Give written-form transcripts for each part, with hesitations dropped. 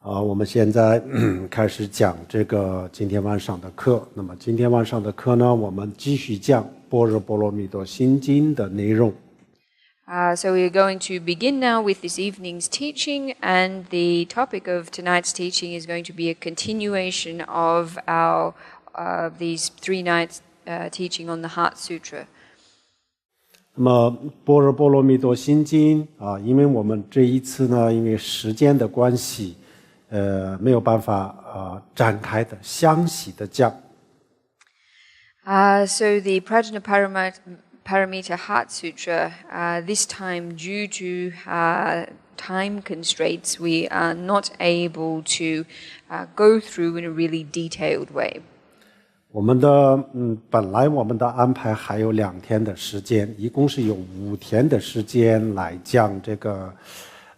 我们现在开始讲这个今天晚上的课。那么今天晚上的课呢，我们继续讲《般若波罗蜜多心经》的内容。So we're going to begin now with this evening's teaching, and the topic of tonight's teaching is going to be a continuation of our these 3 nights teaching on the Heart Sutra. 那么《般若波罗蜜多心经》因为我们这一次呢，因为时间的关系，没有办法展开的详细的讲。So the Prajnaparamita Heart Sutra, this time due to time constraints, we are not able to go through in a really detailed way. 本来我们的安排还有2天的时间，一共是有5天的时间来讲这个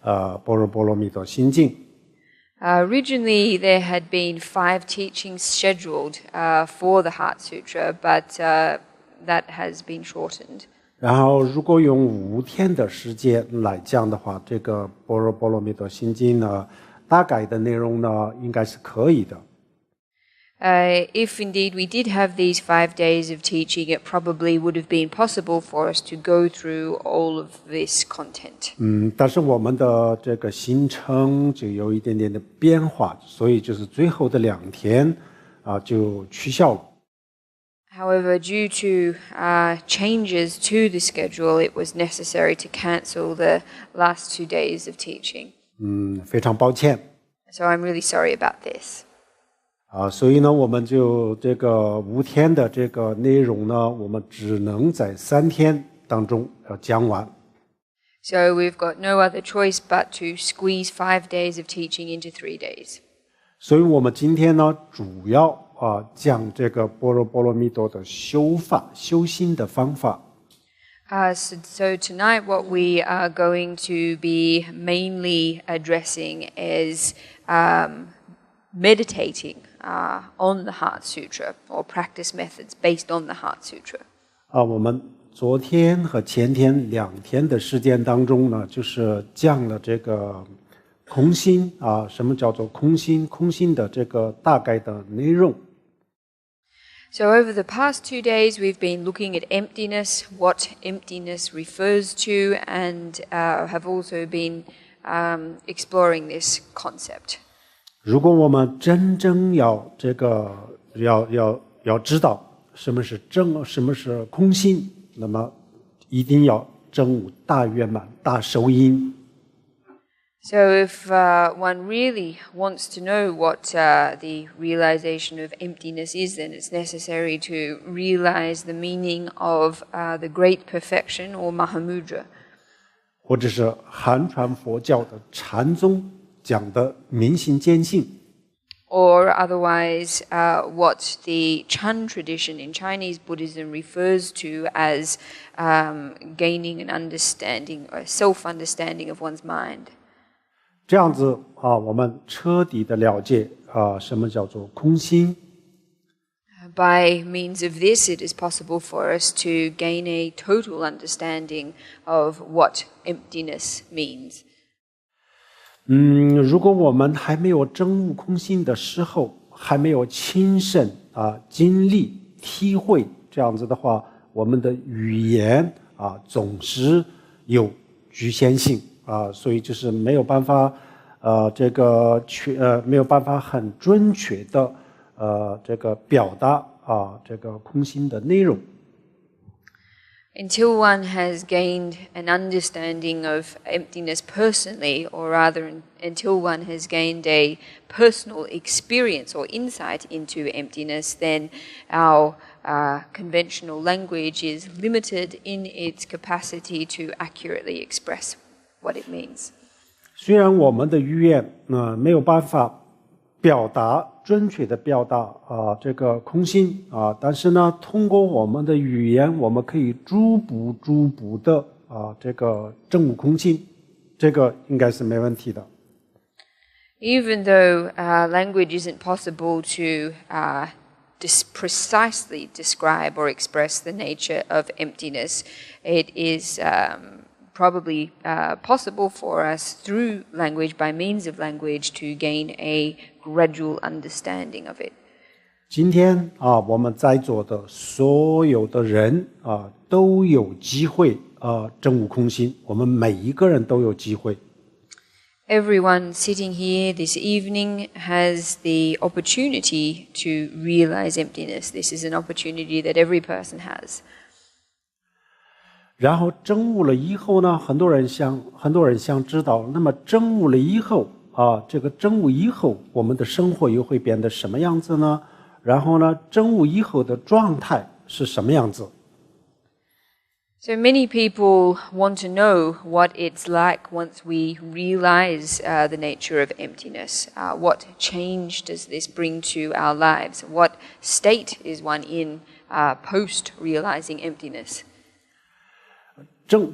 般若波罗蜜多心经。Originally, there had been 5 teachings scheduled for the Heart Sutra, but that has been shortened. 然后，如果用5天的时间来讲的话，这个般若波罗蜜多心经呢，大概的内容呢，应该是可以的。If indeed we did have these 5 days of teaching, it probably would have been possible for us to go through all of this content. 但是我们的这个行程就有一点点的变化，所以就是最后的2天就取消了。However, due to changes to the schedule, it was necessary to cancel the last 2 days of teaching. 非常抱歉。So I'm really sorry about this. 所以呢，我们就这个5天的这个内容呢，我们只能在3天当中要讲完。So we've got no other choice but to squeeze 5 days of teaching into 3 days. 所以我们今天呢，主要讲这个般若波罗蜜多的修法、修心的方法。So tonight what we are going to be mainly addressing is meditating on the Heart Sutra, or practice methods based on the Heart Sutra. 我们昨天和前天2天的时间当中呢，就是讲了这个空心什么叫做空心？空心的这个大概的内容。So over the past 2 days, we've been looking at emptiness, what emptiness refers to, and have also been exploring this concept. 如果我们真正要知道什么是真，什么是空心，那么一定要证悟大圆满、大受因。So if one really wants to know what the realization of emptiness is, then it's necessary to realize the meaning of the great perfection, or Mahamudra. 或者是汉传佛教的禅宗讲的明心见性。Or otherwise, what the Chan tradition in Chinese Buddhism refers to as gaining an understanding, or self-understanding of one's mind. 这样子我们彻底的了解什么叫做空心。By means of this, it is possible for us to gain a total understanding of what emptiness means. 如果我们还没有证悟空心的时候，还没有亲身经历体会这样子的话，我们的语言总是有局限性所以就是没有办法没有办法很准确的这个表达这个空心的内容。Until one has gained an understanding of emptiness personally, or rather until one has gained a personal experience or insight into emptiness, then our conventional language is limited in its capacity to accurately express what it means. 虽然我们的语言没有办法准确的表达这个空心但是呢，通过我们的语言，我们可以逐步的这个证悟空心，这个应该是没问题的。Even though language isn't possible to precisely describe or express the nature of emptiness, it is probably possible for us through language, by means of language, to gain a gradual understanding of it. 今天我们在座的所有的人都有机会证悟空心，我们每一个人都有机会。Everyone sitting here this evening has the opportunity to realize emptiness. This is an opportunity that every person has. 然后证悟了以后呢，很多人想知道，那么证悟了以后这个证悟以后，我们的生活又会变得什么样子呢？然后呢，证悟以后的状态是什么样子？ So many people want to know what it's like once we realize the nature of emptiness. What change does this bring to our lives? What state is one in post realizing emptiness?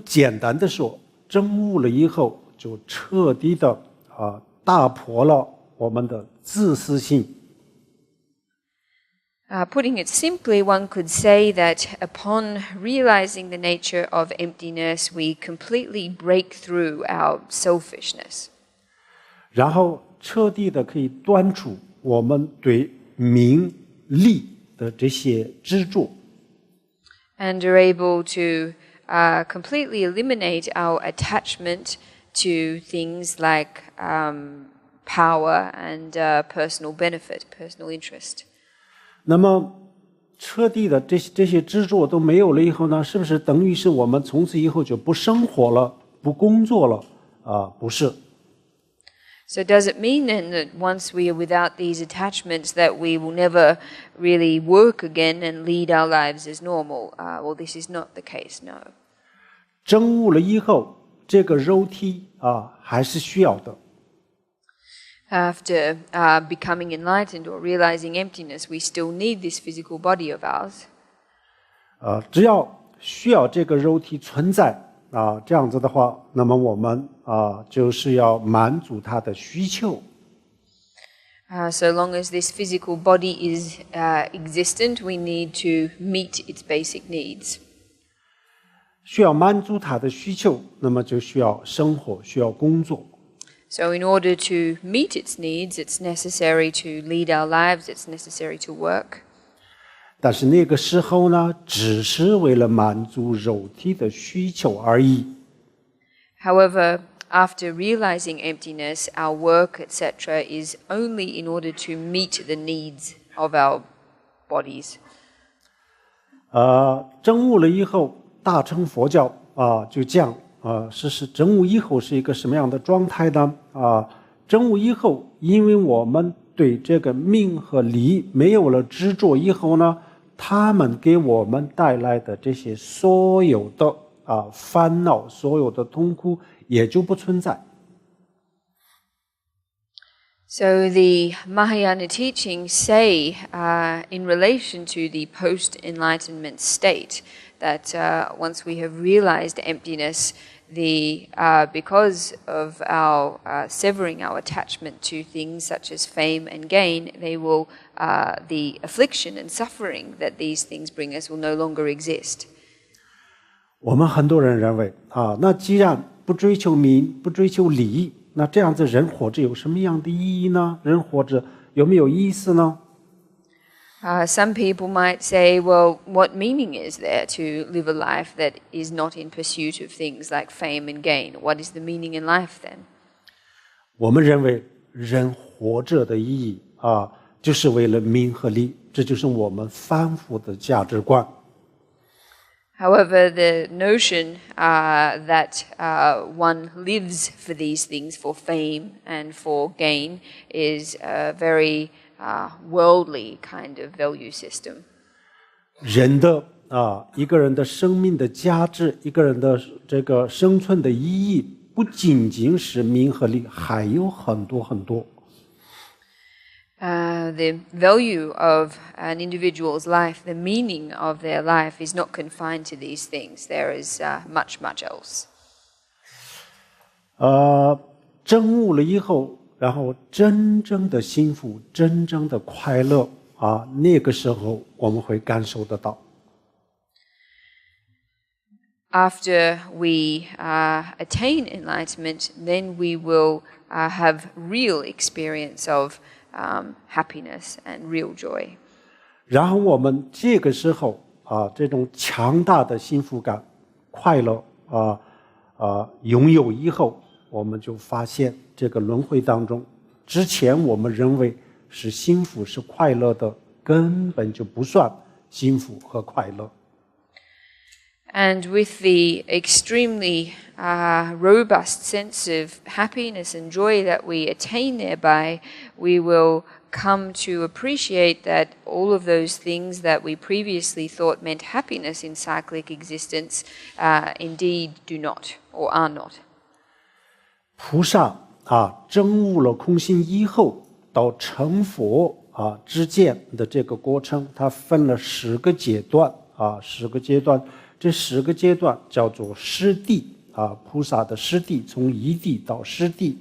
简单的说，证悟了以后，就彻底的打破了我们的自私性。Putting it simply, one could say that upon realizing the nature of emptiness, we completely break through our selfishness. 然后彻底的可以断除我们对名利的这些执着。And are able to completely eliminate our attachment to things like power and personal benefit, personal interest. 那么彻底的这些执着都没有了以后呢，是不是等于是我们从此以后就不生活了，不工作了？不是。So does it mean then that once we are without these attachments that we will never really work again and lead our lives as normal? Well, this is not the case, no. 证悟了以后，这个肉体还是需要的。After becoming enlightened or realizing emptiness, we still need this physical body of ours. 只要需要这个肉体存在这样子的话，那么我们就是要满足它的需求。So long as this physical body is existent, we need to meet its basic needs. 需要满足它的需求，那么就需要生活，需要工作。So in order to meet its needs, it's necessary to lead our lives, it's necessary to work. 但是那个时候呢，只是为了满足肉体的需求而已。However, after realizing emptiness, our work, etc., is only in order to meet the needs of our bodies. 证悟了以后，大乘佛教就讲是证悟以后是一个什么样的状态呢？证悟以后，因为我们对这个名和利没有了执着以后呢，他们给我们带来的这些所有的烦恼、所有的痛苦也就不存在。So the Mahayana teachings say, in relation to the post-enlightenment state, that once we have realized emptiness, because of our severing our attachment to things such as fame and gain, the affliction and suffering that these things bring us will no longer exist. 我们很多人认为那既然不追求名，不追求利，那这样子人活着有什么样的意义呢？人活着有没有意思呢？ Some people might say, well, what meaning is there to live a life that is not in pursuit of things like fame and gain? What is the meaning in life then? 我们认为人活着的意义就是为了名和利，这就是我们反复的价值观。However, the notion that one lives for these things, for fame and for gain, is a very worldly kind of value system. 人的一个人的生命的价值，一个人的这个生存的意义，不仅仅是名和利，还有很多很多。The value of an individual's life, the meaning of their life, is not confined to these things. There is much, much else. 证悟了以后，然后真正的幸福，真正的快乐那个时候我们会感受得到。after we attain enlightenment, then we will have real experience of happiness and real joy. 然后我们这个时候这种强大的幸福感、快乐拥有以后，我们就发现这个轮回当中，之前我们认为是幸福是快乐的，根本就不算幸福和快乐。And with the extremely robust sense of happiness and joy that we attain thereby, we will come to appreciate that all of those things that we previously thought meant happiness in cyclic existence indeed do not or are not. 菩萨证悟了空性以后，到成佛之间的这个过程，它分了10个阶段10个阶段。这10个阶段叫做师地菩萨的师地，从一地到师地。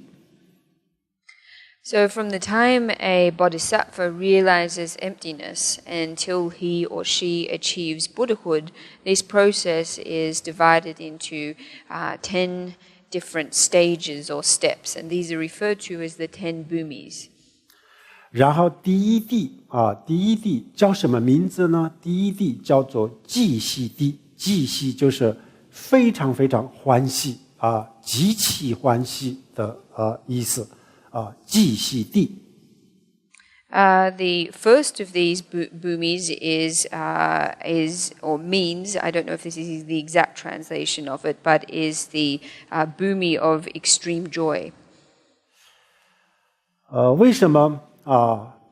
So from the time a bodhisattva realizes emptiness until he or she achieves Buddhahood, this process is divided into 10 different stages or steps, and these are referred to as the 10 bhumis. 然后第一地叫什么名字呢？第一地叫做寂息地，寂息就是非常非常欢喜极其欢喜的意思寂息地。The first of these bhumis is or means, I don't know if this is the exact translation of it, but is the bhumi of extreme joy. 为什么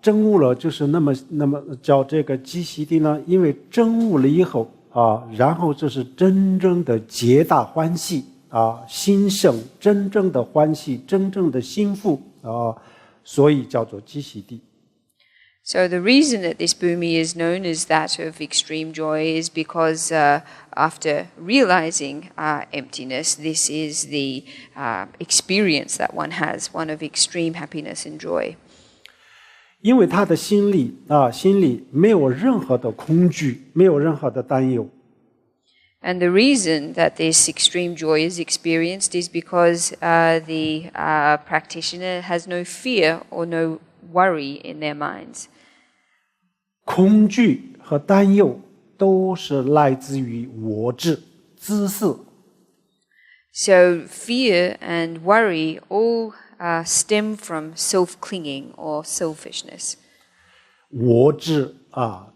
证悟了就是那么叫这个寂息地呢？因为证悟了以后然后就是真正的皆大欢喜心生真正的欢喜，真正的幸福所以叫做寂息地。So the reason that this bhumi is known as that of extreme joy is because after realizing emptiness, this is the experience that one has, one of extreme happiness and joy. 因为他的心里没有任何的恐惧，没有任何的担忧。And the reason that this extreme joy is experienced is because the practitioner has no fear or no worry in their minds. 恐惧和担忧都是来自于我执、自私。So fear and worry all stem from self-clinging or selfishness. 我执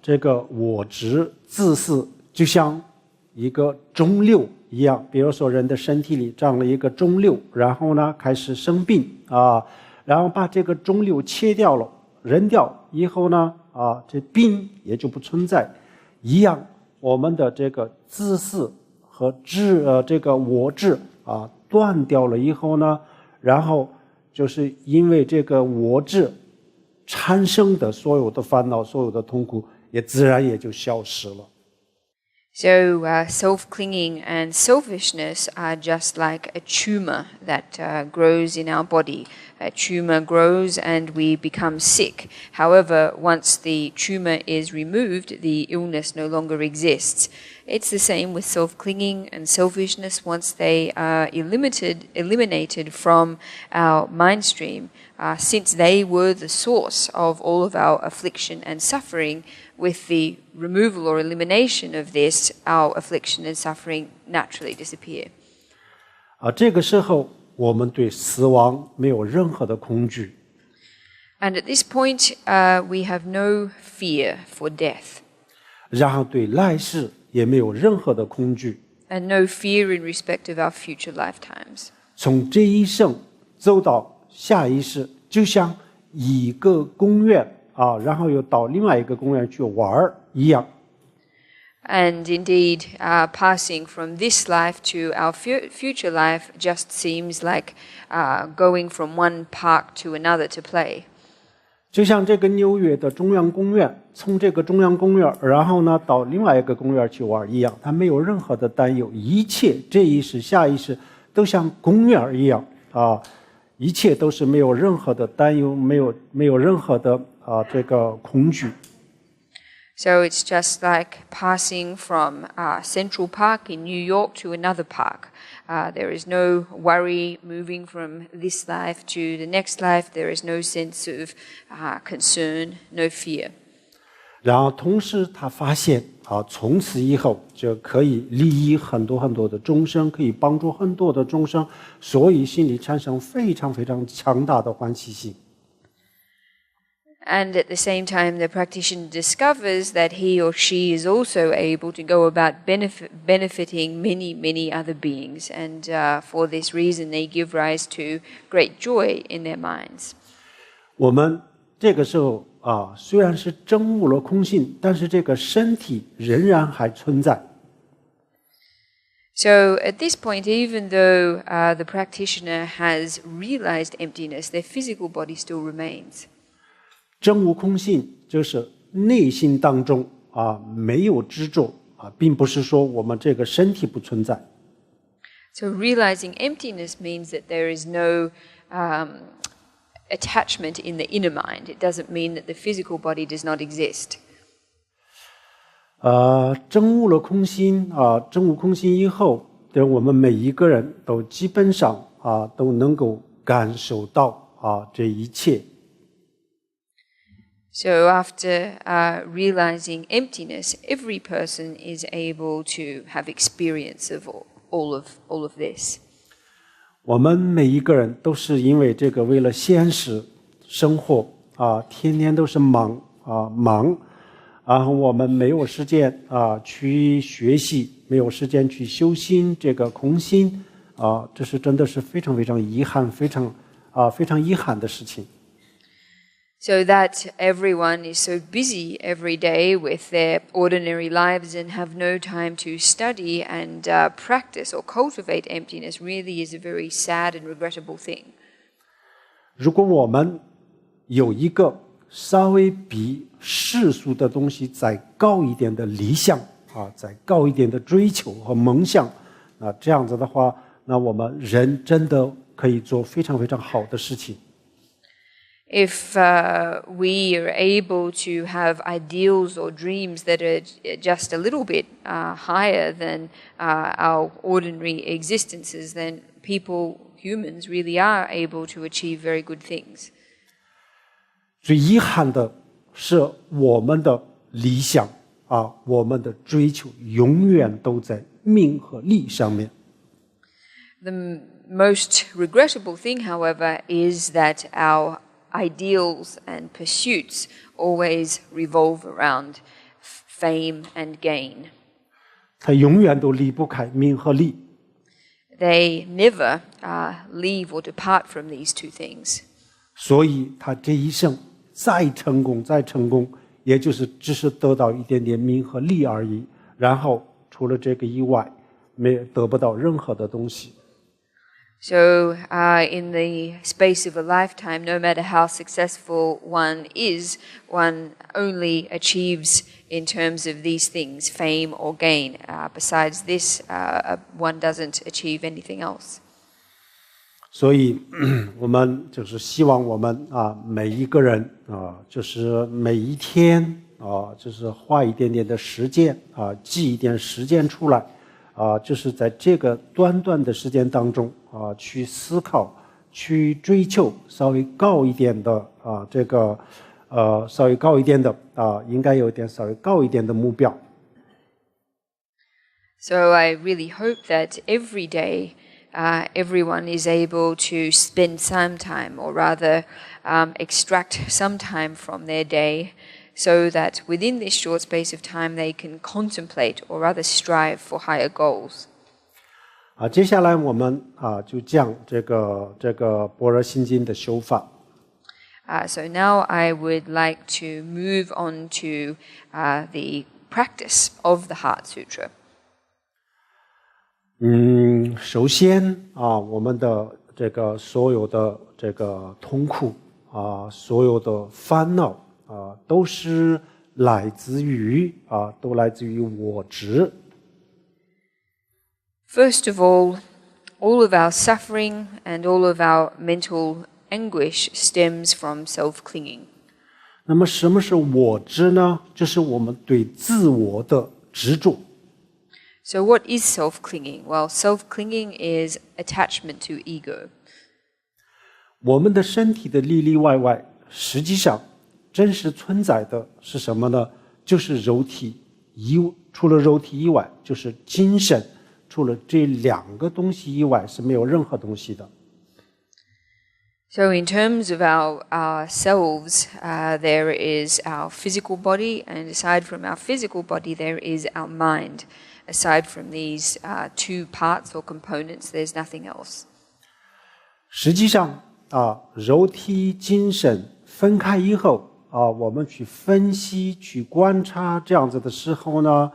这个我执、自私，就像一个肿瘤一样。比如说，人的身体里长了一个肿瘤，然后呢开始生病然后把这个肿瘤切掉了，扔掉以后呢这病也就不存在。一样，我们的这个自私和这个我执断掉了以后呢，然后就是因为这个我执产生的所有的烦恼、所有的痛苦，也自然也就消失了。So self-clinging and selfishness are just like a tumor that grows in our body. A tumor grows and we become sick. However, once the tumor is removed, the illness no longer exists. It's the same with self-clinging and selfishness. Once they are eliminated from our mind stream, since they were the source of all of our affliction and suffering, with the removal or elimination of this, our affliction and suffering naturally disappear. 这个时候我们对死亡没有任何的恐惧。And at this point, we have no fear for death. 然后对来世也没有任何的恐惧。And no fear in respect of our future lifetimes. 从这一生走到下一世，就像一个公园然后又到另外一个公园去玩一样。And indeed, passing from this life to our future life just seems like going from one park to another to play. 就像这个纽约的中央公园，从这个中央公园，然后呢到另外一个公园去玩一样，它没有任何的担忧，一切这一世、下一世都像公园一样一切都是没有任何的担忧，没有任何的这个恐惧。So it's just like passing from Central Park in New York to another park. There is no worry moving from this life to the next life. There is no sense of concern, no fear. 然后同时他发现从此以后就可以利益很多很多的众生，可以帮助很多的众生，所以心里产生非常非常强大的欢喜心。And at the same time, the practitioner discovers that he or she is also able to go about benefiting many, many other beings. And for this reason, they give rise to great joy in their minds. 我们这个时候虽然是证悟了空性，但是这个身体仍然还存在。So at this point, even though the practitioner has realized emptiness, their physical body still remains. 证悟空性就是内心当中没有执着并不是说我们这个身体不存在。So realizing emptiness means that there is no attachment in the inner mind. It doesn't mean that the physical body does not exist. 证悟了空心证悟空心以后，我们每一个人都基本上都能够感受到这一切。So after realizing emptiness, every person is able to have experience of all of this. 我们每一个人都是因为这个为了现实生活天天都是忙，然后我们没有时间去学习，没有时间去修心这个空心这是真的是非常非常遗憾，非常遗憾的事情。So that everyone is so busy every day with their ordinary lives and have no time to study and practice or cultivate emptiness really is a very sad and regrettable thing. 如果我们有一个稍微比世俗的东西再高一点的理想再高一点的追求和梦想这样子的话，那我们人真的可以做非常非常好的事情。If we are able to have ideals or dreams that are just a little bit higher than our ordinary existences, then humans really are able to achieve very good things. 最遗憾的是我们的理想我们的追求永远都在名和利上面。The most regrettable thing, however, is that our ideals and pursuits always revolve around fame and gain. 它永远都离不开名和利。They never leave or depart from these two things. 所以他这一生再成功，也就是只是得到一点点名和利而已，然后除了这个以外，得不到任何的东西。So in the space of a lifetime, no matter how successful one is, one only achieves in terms of these things, fame or gain. Besides this, one doesn't achieve anything else. 所以我们就是希望我们每一个人就是每一天就是花一点点的时间记一点时间出来就是在这个短短的时间当中去思考，去追求稍微高一点的这个稍微高一点的应该有点稍微高一点的目标。So I really hope that every day everyone is able to spend some time, or rather extract some time from their day, so that within this short space of time they can contemplate or rather strive for higher goals. 接下来我们就讲这个般若心经的修法。So now I would like to move on to the practice of the Heart Sutra. 首先我们的这个所有的这个痛苦所有的烦恼都是来自于我执。First of all of our suffering and all of our mental anguish stems from self-clinging. 那么什么是我执呢？就是我们对自我的执着。So what is self-clinging? Well, self-clinging is attachment to ego. 我们的身体的里里外外，实际上真实存在的是什么呢？就是肉体除了肉体以外，就是精神，除了这两个东西以外是没有任何东西的。So in terms of ourselves, there is our physical body, and aside from our physical body, there is our mind. Aside from these two parts or components, there's nothing else. 实际上肉体精神分开以后我们去分析去观察这样子的时候呢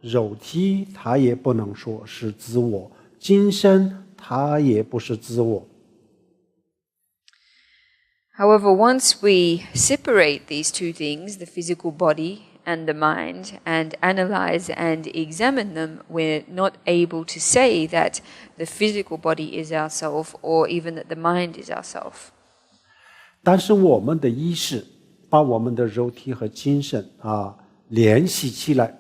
肉体它也不能说是自我，精神它也不是自我。However, once we separate these two things, the physical body and the mind, and analyze and examine them, we're not able to say that the physical body is ourself or even that the mind is ourself. 但是我们的意识把我们的肉体和精神联系起来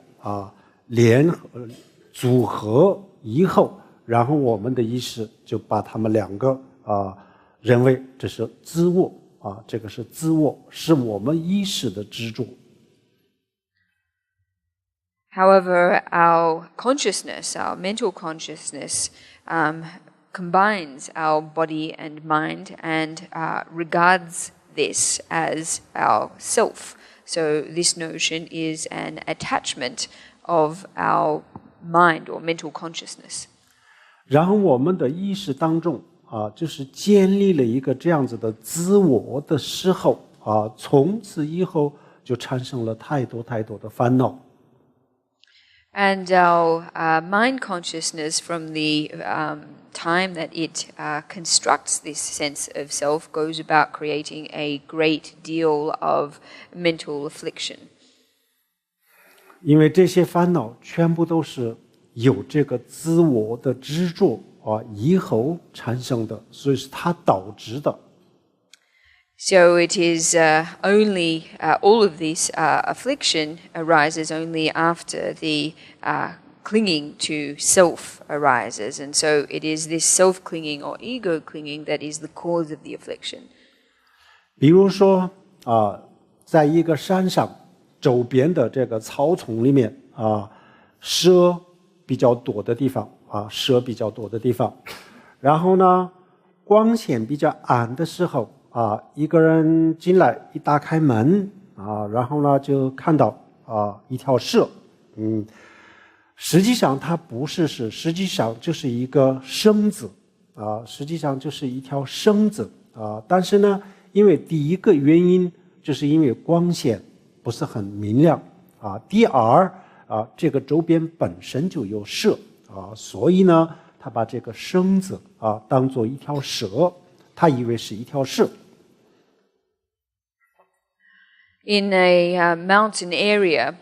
组合以后，然后我们的意识就把他们两个认为这是自我这个是自我，是我们意识的执着。However, our consciousness, our mental consciousness, combines our body and mind and regards this as our self. So this notion is an attachment of our mind or mental consciousness. 然后我们的意识当中就是建立了一个这样子的自我的时候从此以后就产生了太多太多的烦恼。And our mind consciousness, from the time that it constructs this sense of self, goes about creating a great deal of mental affliction. 因为这些烦恼全部都是有这个自我的执着以后产生的，所以是它导致的。So it is only all of this affliction arises only after the clinging to self arises, and so it is this self-clinging or ego-clinging that is the cause of the affliction. 比如说在一个山上周边的这个草丛里面蛇比较多的地方蛇比较多的地方，然后呢光线比较暗的时候一个人进来一打开门然后呢就看到一条蛇实际上它不是蛇，实际上就是一个绳子实际上就是一条绳子但是呢因为第一个原因就是因为光线不是很明亮第二这个周边本身就有蛇所以呢他把这个绳子当作一条蛇，他以为是一条蛇。In a mountain area,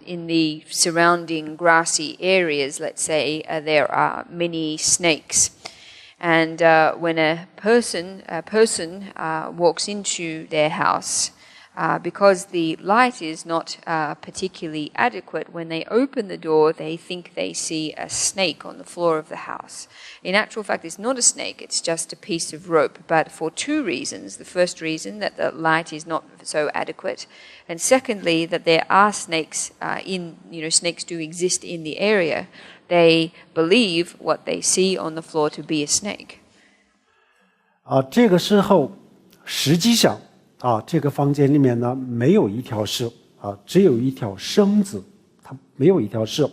in the surrounding grassy areas, let's say, there are many snakes. And when a person walks into their house, because the light is not particularly adequate, when they open the door, they think they see a snake on the floor of the house. In actual fact, it's not a snake, it's just a piece of rope, but for two reasons. The first reason, that the light is not so adequate, and secondly, that there are snakes snakes do exist in the area. They believe what they see on the floor to be a snake. 这个时候实际上这个房间里面呢没有一条蛇只有一条绳子，它没有一条蛇。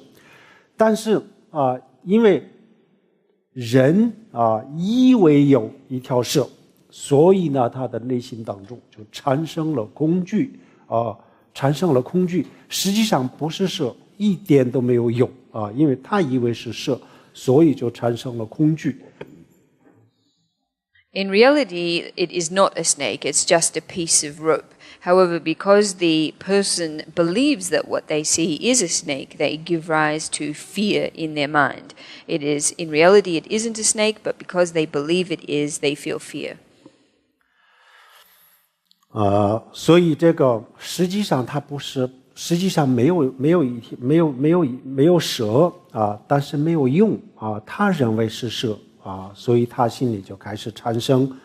但是因为人以为有一条蛇，所以呢他的内心当中就产生了恐惧实际上不是蛇，一点都没有因为他以为是蛇，所以就产生了恐惧。In reality, it is not a snake, it's just a piece of rope. However, because the person believes that what they see is a snake, they give rise to fear in their mind. In reality, it isn't a snake, but because they believe it is, they feel fear. 所以这个实际上它不是，实际上没有蛇啊，但是没有用啊，他认为是蛇啊，所以他心里就开始产生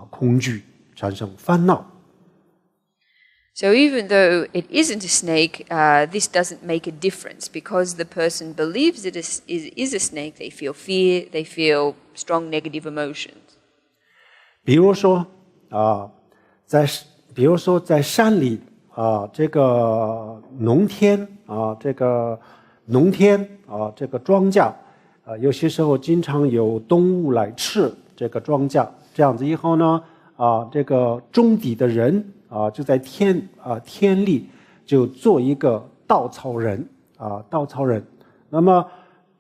恐惧，产生烦恼。So even though it isn't a snake, this doesn't make a difference because the person believes it is a snake. They feel fear. They feel strong negative emotions. 比如说在山里这个农田这个庄稼有些时候经常有动物来吃这个庄稼，这样子以后呢这个种地的人就在田里就做一个稻草人。那么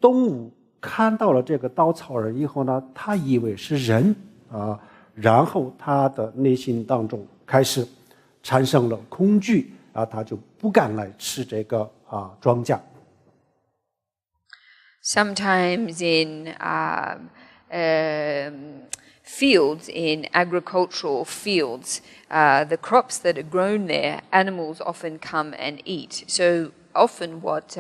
动物看到了这个稻草人以后呢，他以为是人然后他的内心当中开始产生了恐惧他就不敢来吃这个庄稼。Sometimes in fields, in agricultural fields, the crops that are grown there, animals often come and eat. So often what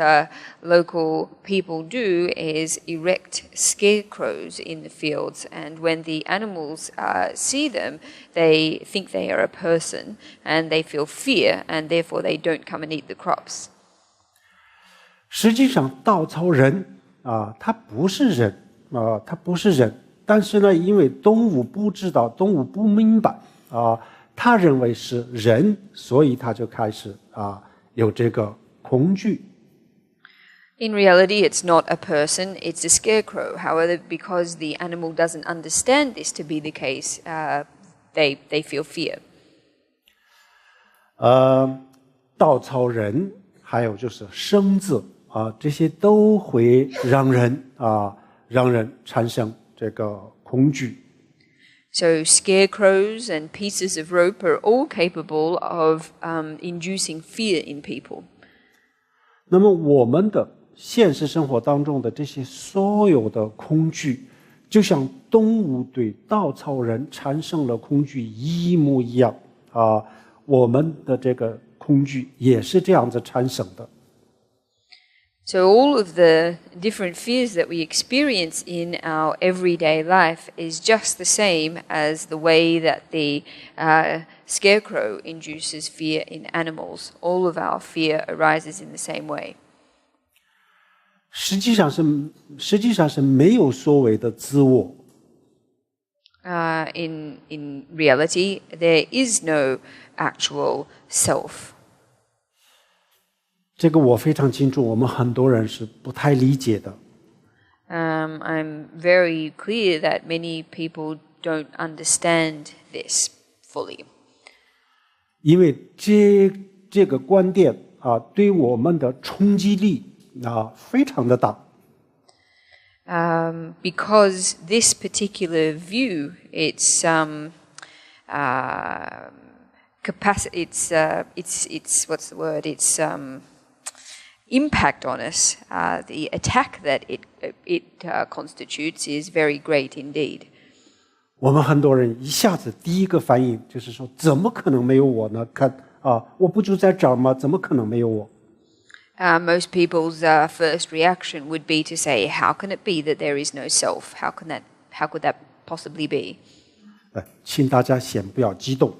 local people do is erect scarecrows in the fields, and when the animals see them, they think they are a person and they feel fear, and therefore they don't come and eat the crops. 实际上稻草人他不是人，但是呢，因为动物不知道，动物不明白他认为是人，所以他就开始有这个恐惧。In reality, it's not a person, it's a scarecrow. However, because the animal doesn't understand this to be the case, they feel fear. 稻草人，还有就是绳子这些都会让人产生这个恐惧。So scarecrows and pieces of rope are all capable of inducing fear in people. 那么我们的现实生活当中的这些所有的恐惧，就像动物对稻草人产生了恐惧一模一样我们的这个恐惧也是这样子产生的。So all of the different fears that we experience in our everyday life is just the same as the way that the scarecrow induces fear in animals. All of our fear arises in the same way. 实际上是没有所谓的自我。In reality, there is no actual self. 这个我非常清楚，我们很多人是不太理解的。I'm very clear that many people don't understand this fully. 因为这个观点对我们的冲击力非常的大。Because this particular view, its capacity, its what's the word? Its impact on us, the attack that it constitutes is very great indeed. 我们很多人一下子第一个反应就是说，怎么可能没有我呢？看我不就在这儿吗？怎么可能没有我？ Most people's first reaction would be to say, "How can it be that there is no self? How could that possibly be?" 请大家先不要激动。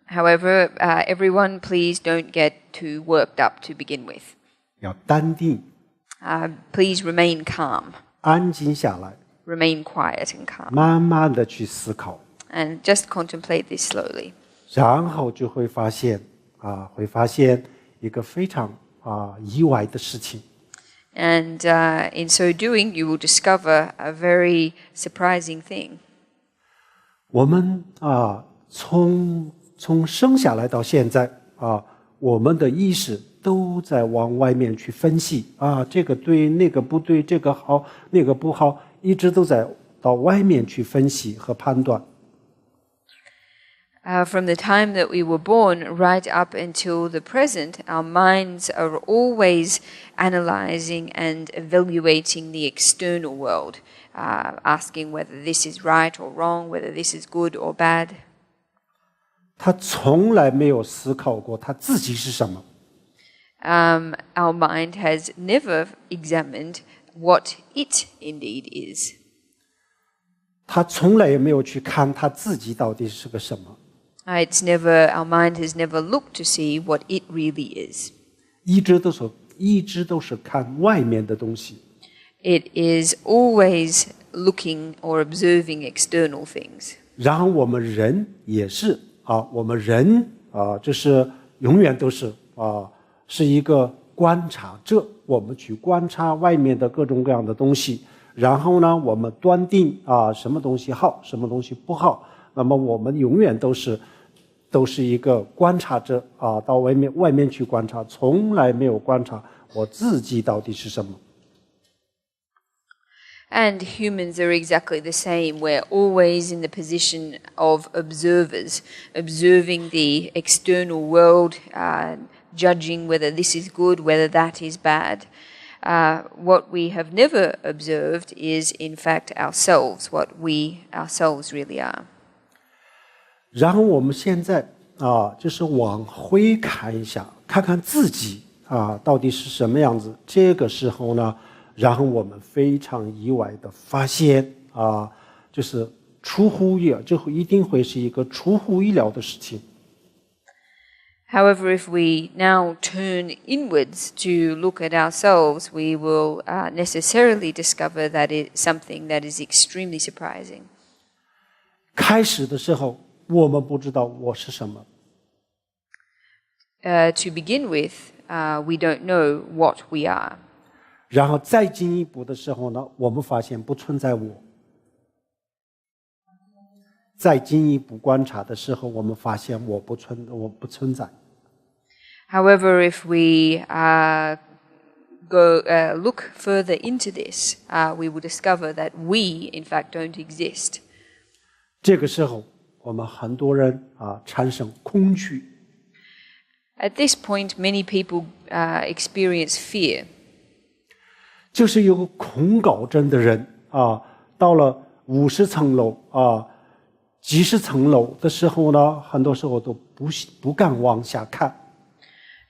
However, everyone, please don't get too worked up to begin with. 要淡定。Please remain calm. 安静下来。Remain quiet and calm. 慢慢的去思考。And just contemplate this slowly. 然后就会发现一个非常意外的事情。And in so doing, you will discover a very surprising thing. 我们从生下来到现在我们的意识都在往外面去分析这个对，那个不对，这个好，那个不好，一直都在到外面去分析和判断。From the time that we were born right up until the present, our minds are always analyzing and evaluating the external world, asking whether this is right or wrong, whether this is good or bad. 他从来没有思考过他自己是什么。Our mind has never examined what it indeed is. 他从来也没有去看他自己到底是个什么。Our mind has never looked to see what it really is. 一直都是看外面的东西。It is always looking or observing external things. 然后我们人也是我们人就是永远都是是一个观察者，我们去观察外面的各种各样的东西，然后呢，我们断定什么东西好，什么东西不好。那么我们永远都是一个观察者到外面去观察，从来没有观察我自己到底是什么。And humans are exactly the same. We're always in the position of observers, observing the external world, judging whether this is good, whether that is bad. What we have never observed is, in fact, ourselves, what we ourselves really are. 然后我们现在就是往回看一下，看看自己到底是什么样子。这个时候呢，然后我们非常意外的发现就是出乎意料，这一定会是一个出乎意料的事情。However, if we now turn inwards to look at ourselves, we will necessarily discover that it's something that is extremely surprising. 开始的时候，我们不知道我是什么。To begin with, we don't know what we are. 然后再进一步的时候呢，我们发现不存在我。再进一步观察的时候，我们发现我不存在。However, if we look further into this, we will discover that we, in fact, don't exist. 这个时候，我们很多人产生恐惧。At this point, many people experience fear. 就是有个恐高症的人到了50层楼几十层楼的时候呢，很多时候都不敢往下看。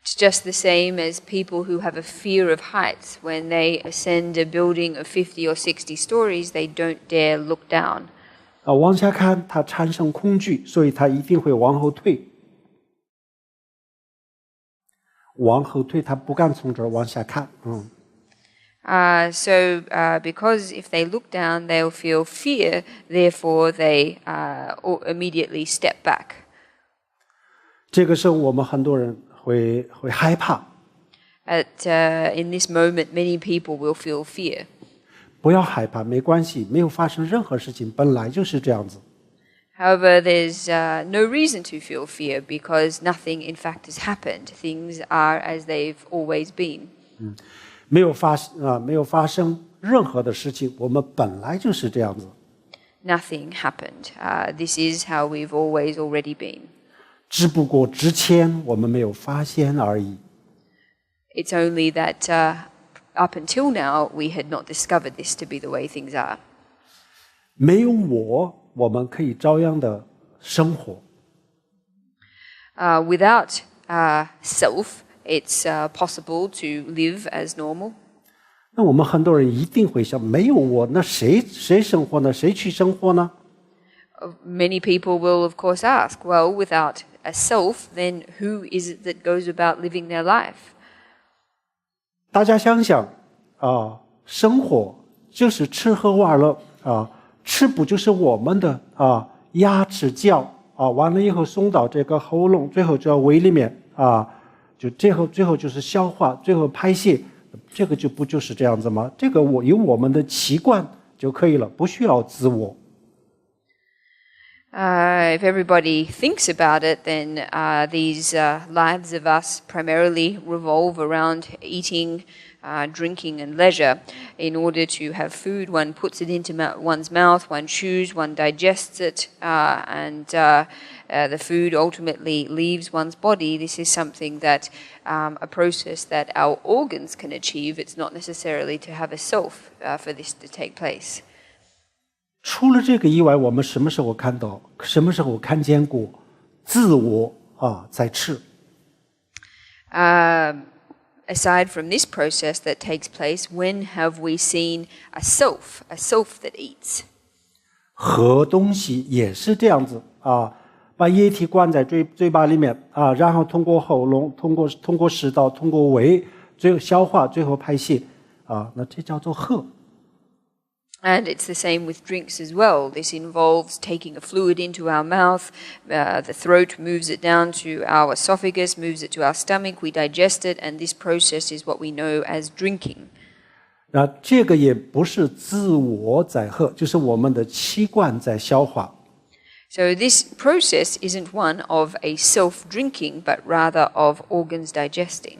It's just the same as people who have a fear of heights. When they ascend a building of 50 or 60 stories, they don't dare look down. 往下看，他产生恐惧，所以他一定会往后退。往后退，他不敢从这儿往下看。Because if they look down, they'll feel fear. Therefore, they immediately step back. 这个时候，我们很多人会害怕。In this moment, many people will feel fear. 不要害怕，没关系，没有发生任何事情，本来就是这样子。However, there's no reason to feel fear because nothing, in fact, has happened. Things are as they've always been. 没有发生任何的事情，我们本来就是这样子。Nothing happened. This is how we've always already been. 只不过之前我们没有发现而已。It's only that up until now we had not discovered this to be the way things are. 没有我们可以照样的生活。Without self, it's possible to live as normal. 那我们很多人一定会想，没有我，那谁生活呢？谁去生活呢？ Many people will, of course, ask, well, without a self, then who is it that goes about living their life? 大家想想生活就是吃喝玩乐吃不就是我们的牙齿嚼完了以后送到这个喉咙，最后就要胃里面就最后就是消化，最后排泄，这个不就是这样子吗？这个有我们的习惯就可以了，不需要自我。If everybody thinks about it, then these lives of us primarily revolve around eating, drinking, and leisure. In order to have food, one puts it into one's mouth, one chews, one digests it, and the food ultimately leaves one's body. This is something that a process that our organs can achieve. It's not necessarily to have a self for this to take place. 除了这个以外，我们什么时候看见过自我在吃。Aside from this process that takes place, when have we seen a self that eats? 喝东西也是这样子把液体灌在嘴巴里面然后通过喉咙，通过食道，通过胃，最后消化，最后排泄那这叫做喝。And it's the same with drinks as well. This involves taking a fluid into our mouth, the throat moves it down to our esophagus, moves it to our stomach, we digest it, and this process is what we know as drinking. 那这个也不是自我在喝，就是我们的器官在消化。So this process isn't one of a self-drinking, but rather of organs digesting.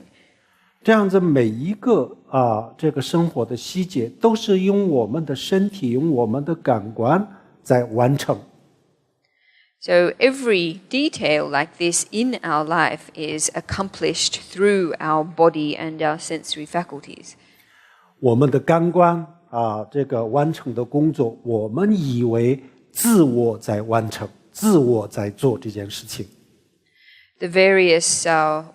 这样子每一个这个生活的细节都是用我们的身体，用我们的感官在完成。So every detail like this in our life is accomplished through our body and our sensory faculties. 我们的感官这个完成的工作，我们以为自我在完成，自我在做这件事情。The various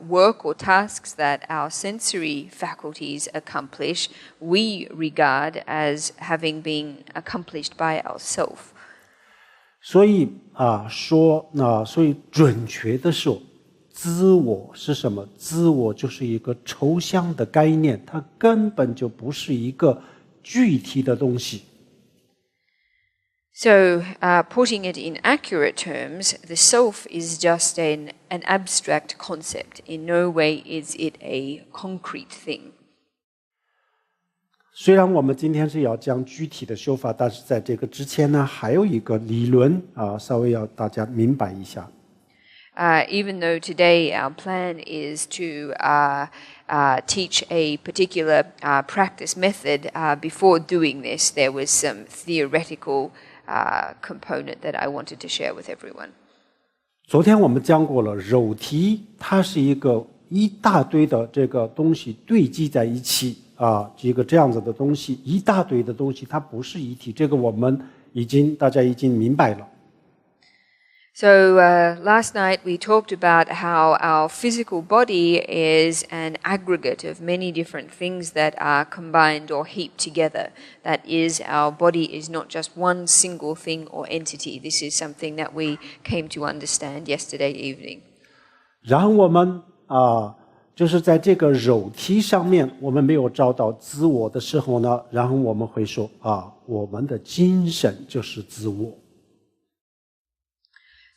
work or tasks that our sensory faculties accomplish, we regard as having been accomplished by ourselves. 所以所以准确的说，自我是什么？自我就是一个抽象的概念，它根本就不是一个具体的东西。So, putting it in accurate terms, the self is just an abstract concept. In no way is it a concrete thing. 虽然我们今天是要讲具体的修法，但是在这个之前呢，还有一个理论稍微要大家明白一下。Even though today our plan is to teach a particular practice method, before doing this, there was some theoretical component that I wanted to share with everyone. 昨天我们讲过了，肉体它是一个一大堆的这个东西堆积在一起这个这样子的东西，一大堆的东西，它不是一体，这个我们大家已经明白了。So last night we talked about how our physical body is an aggregate of many different things that are combined or heaped together. That is, our body is not just one single thing or entity. This is something that we came to understand yesterday evening. 然后我们就是在这个肉体上面，我们没有找到自我的时候呢，然后我们会说我们的精神就是自我。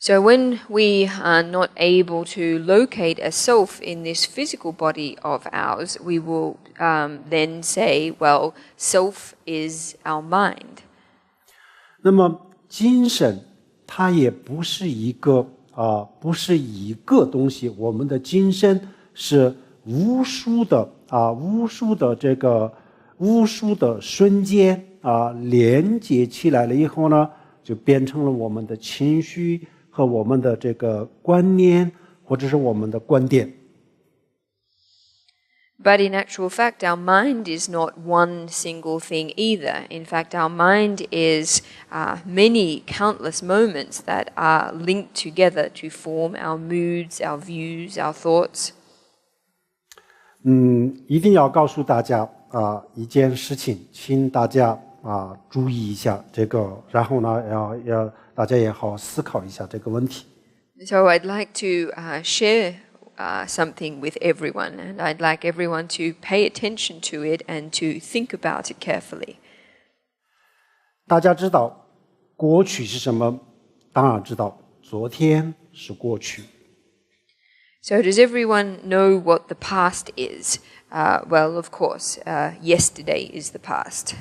So when we are not able to locate a self in this physical body of ours, we will then say, well, self is our mind. 那么精神它也不是一个东西，我们的精神是无数的瞬间连接起来了以后呢，就变成了我们的情绪和我们的这个观念，或者是我们的观点。But in actual fact, our mind is not one single thing either. In fact, our mind is many countless moments that are linked together to form our moods, our views, our thoughts. 一定要告诉大家一件事情，请大家注意一下这个，然后呢，要大家也好思考一下这个问题。So I'd like to share something with everyone, and I'd like everyone to pay attention to it and to think about it carefully. 大家知道过去是什么？当然知道，昨天是过去。So does everyone know what the past is? Well, of course, yesterday is the past.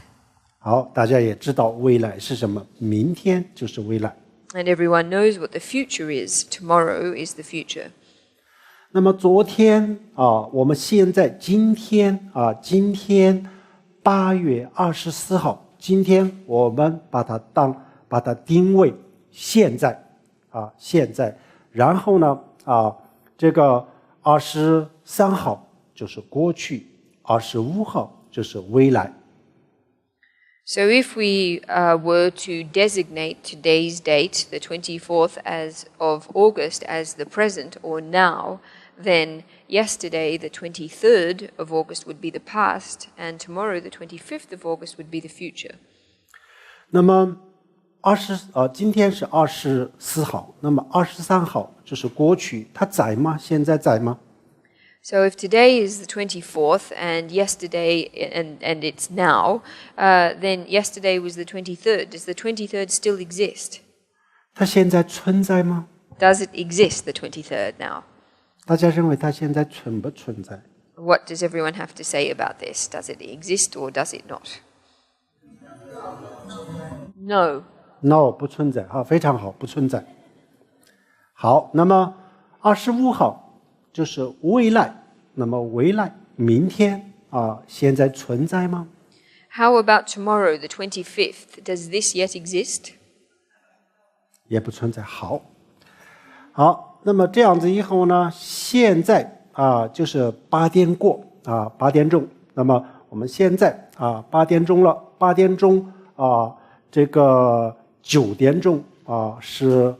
好，大家也知道未来是什么，明天就是未来。And everyone knows what the future is. Tomorrow is the future. 那么昨天我们今天8月24号，今天我们把它定位现在，然后呢这个23号就是过去，25号就是未来。So if we were to designate today's date, the 24th of August, as the present or now, then yesterday, the 23rd of August, would be the past, and tomorrow, the 25th of August, would be the future. 那么今天是24号，那么23号就是过去，它在吗？现在在吗？ So if today is the 24th and yesterday and it's now, then yesterday was the 23rd. Does the 23rd still exist? 它现在存在吗？ Does it exist, the 23rd now? 大家认为它现在存不存在？ What does everyone have to say about this? Does it exist or does it not? No. No， 不存在。好，非常好，不存在。好，那么25号。就是未来，那么未来明天现在存在吗？ How about tomorrow, the 25th? Does this yet exist? 也不存在。好，那么这样子以后呢，现在就是8点过8点钟。那么我们现在8点钟了，8点钟这个9点钟是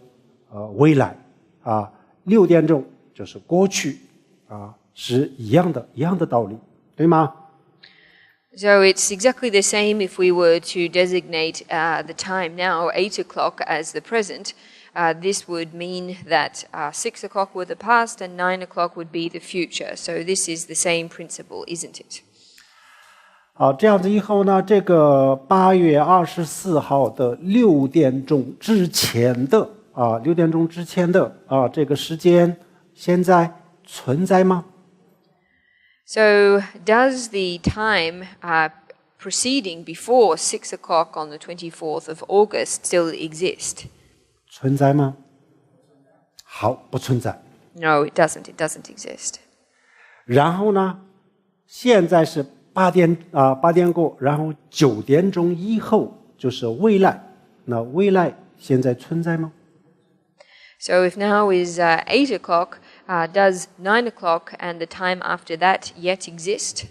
未来6点钟。就是过去是一样的道理，对吗？ So it's exactly the same if we were to designate the time now, 8 o'clock, as the present. This would mean that 6 o'clock were the past and 9 o'clock would be the future. So this is the same principle, isn't it? 好，这样子以后呢，这个8月24号的6点钟之前的6点钟之前的这个时间。现在存在吗？ So does the time proceeding before 6 o'clock on the 24th of August still exist? 存在吗？好，不存在。 No, it doesn't. It doesn't exist. 然后呢，现在是8点过，然后9点钟以后就是未来。那未来现在存在吗？ So if now is 8 o'clock, does 9 o'clock and the time after that yet exist?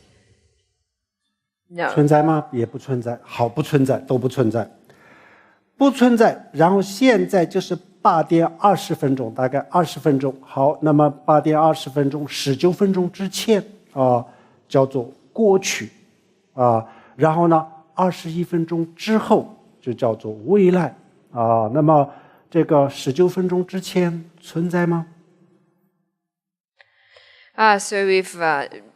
No. 存在吗？也不存在。好，不存在，都不存在，不存在。然后现在就是8点20分钟，大概20分钟。好，那么8点20分钟，19分钟之前叫做过去然后呢，21分钟之后就叫做未来那么。这个19分钟之前存在吗？ So if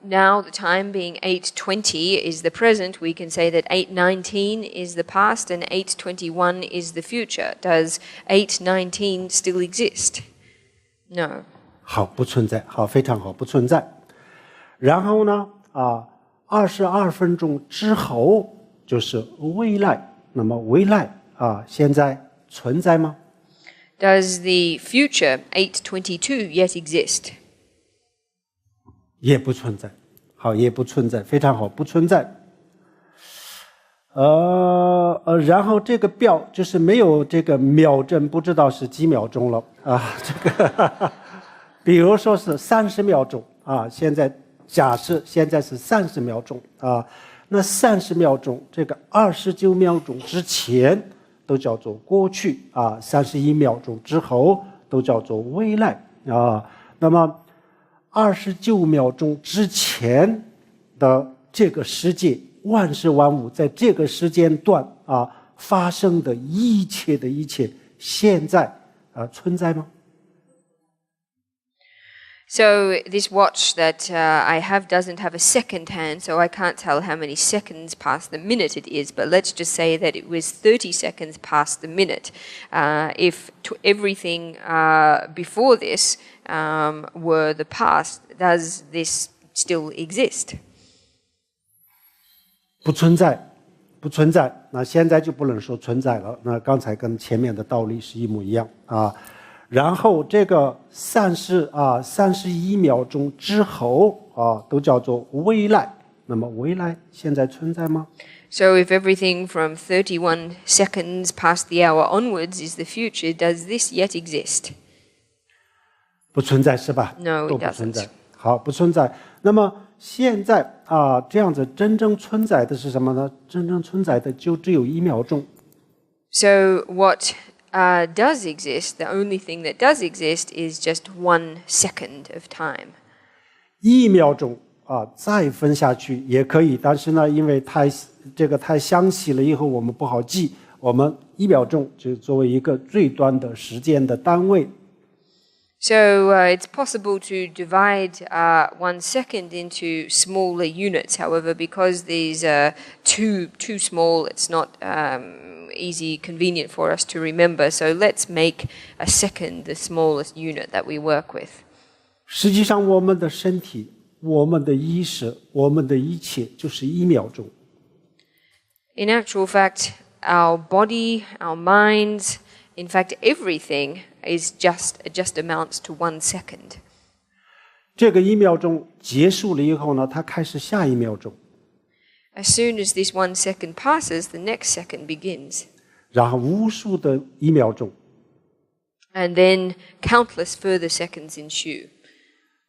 now the time being 8:20 is the present, we can say that 8:19 is the past and 8:21 is the future. Does 8:19 still exist? No. 好，不存在。好，非常好，不存在。然后呢，22分钟之后就是未来。那么未来现在存在吗？ Does the future 8:22 yet exist? 也不存在。好，也不存在，非常好，不存在。然后这个表就是没有这个秒针，不知道是几秒钟了这个比如说是30秒钟现在假设现在是30秒钟那30秒钟这个29秒钟之前。都叫做过去31秒钟之后都叫做未来那么29秒钟之前的这个世界万事万物在这个时间段发生的一切现在存在吗？ So this watch that I have doesn't have a second hand, so I can't tell how many seconds past the minute it is, but let's just say that it was 30 seconds past the minute. If everything before this were the past, does this still exist? 不存在，不存在。那现在就不能说存在了。那刚才跟前面的道理是一模一样然后这个31秒钟之后都叫做未来。那么未来现在存在吗？ So if everything from 31 seconds past the hour onwards is the future, does this yet exist? 不存在是吧？ No, 都 it 不存在 doesn't. 好，不存在。那么现在这样子真正存在的是什么呢？真正存在的就只有1秒钟。So what does exist, the only thing that does exist is just 1 second of time. 1秒钟再分下去也可以，但是呢，因为太详细了，以后我们不好记，我们1秒钟就作为一个最短的时间的单位。So it's possible to divide 1 second into smaller units. However, because these are too small, it's not easy, convenient for us to remember. So let's make a second the smallest unit that we work with. 实际上，我们的身体、我们的意识、我们的一切就是1秒钟。In actual fact, our body, our minds, in fact, everything is just amounts to 1 second. 这个1秒钟结束了以后呢，它开始下1秒钟。As soon as this 1 second passes, the next second begins. 然后无数的1秒钟。And then countless further seconds ensue.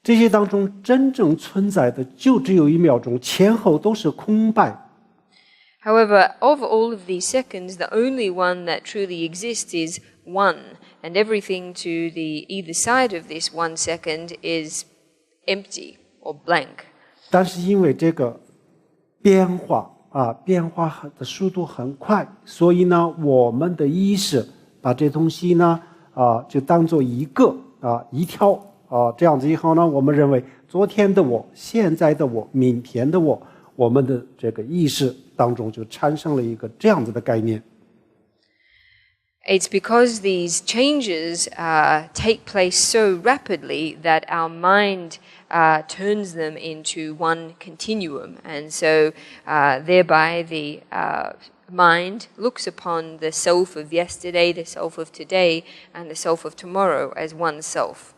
这些当中真正存在的就只有1秒钟，前后都是空白。However, of all of these seconds, the only one that truly exists is 1, and everything to the either side of this 1 second is empty or blank. 但是因为这个变化的速度很快，所以呢，我们的意识把这东西呢就当做一条这样子以后呢，我们认为昨天的我、现在的我、明天的我，我们的这个意识当中就产生了一个这样子的概念。It's because these changes take place so rapidly that our mind turns them into one continuum, and so thereby the mind looks upon the self of yesterday, the self of today, and the self of tomorrow as one self.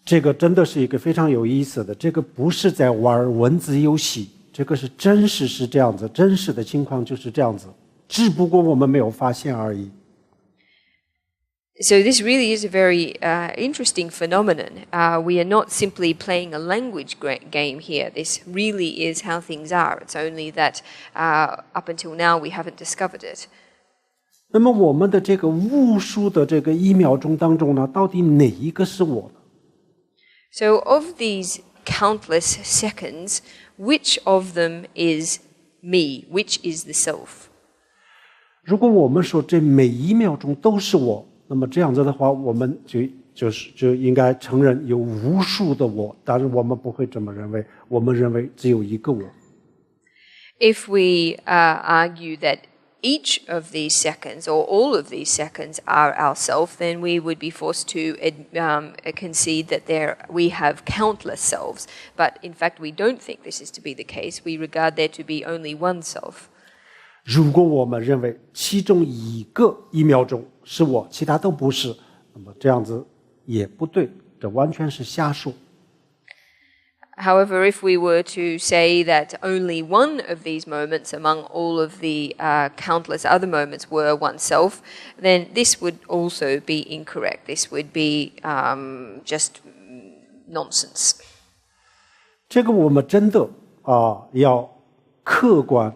这个真的是一个非常有意思的，这个不是在玩文字游戏，这个是真实是这样子，真实的情况就是这样子，只不过我们没有发现而已。So this really is a very interesting phenomenon. We are not simply playing a language game here. This really is how things are. It's only that up until now we haven't discovered it. 那么我们的这个无数的这个1秒钟当中呢，到底哪一个是我呢？ So of these countless seconds, which of them is me? Which is the self? 如果我们说这每1秒钟都是我，那么这样子的话，我们就应该承认有无数的我，但是我们不会这么认为，我们认为只有一个我。If we argue that each of these seconds or all of these seconds are ourself, then we would be forced to concede that we have countless selves. But in fact, we don't think this is to be the case. We regard there to be only one self. 如果我们认为其中一个1秒钟是我，其他都不是，那么这样子也不对，这完全是瞎说。However, if we were to say that only one of these moments among all of the countless other moments were oneself, then this would also be incorrect. This would be just nonsense. 这个我们真的要客观、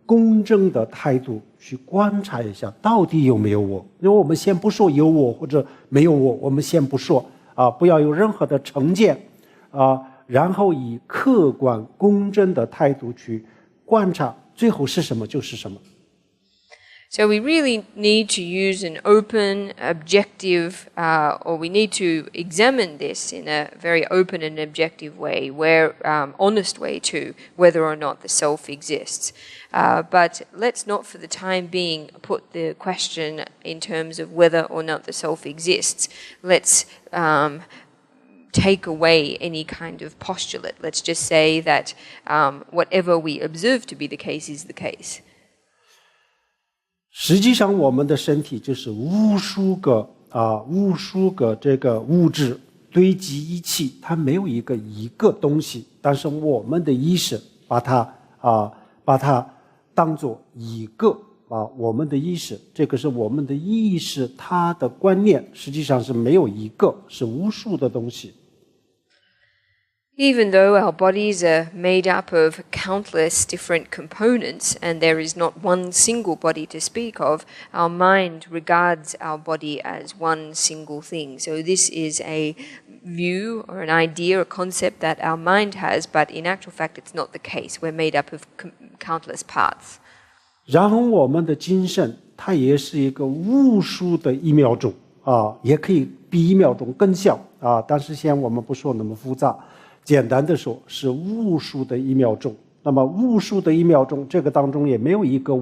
公正的态度去观察一下，到底有没有我？因为我们先不说有我或者没有我，我们先不说不要有任何的成见然后以客观公正的态度去观察，最后是什么就是什么。So we really need to use an open, objective, or we need to examine this in a very open and objective way, honest way too, whether or not the self exists. But let's not for the time being put the question in terms of whether or not the self exists. Let's take away any kind of postulate. Let's just say that whatever we observe to be the case is the case. 实际上，我们的身体就是无数个这个物质堆积一起，它没有一个东西，但是我们的意识把它当做一个我们的意识，这个是我们的意识，它的观念实际上是没有一个，是无数的东西。Even though our bodies are made up of countless different components and there is not one single body to speak of, our mind regards our body as one single thing. So this is a view or an idea, a concept that our mind has, but in actual fact it's not the case. We're made up of countless parts. 然后我们的精神它也是一个无数的1秒钟也可以比1秒钟更小但是现在我们不说那么复杂，简单的说是无数的1秒钟。那么无数的1秒钟，这个当中也没有一个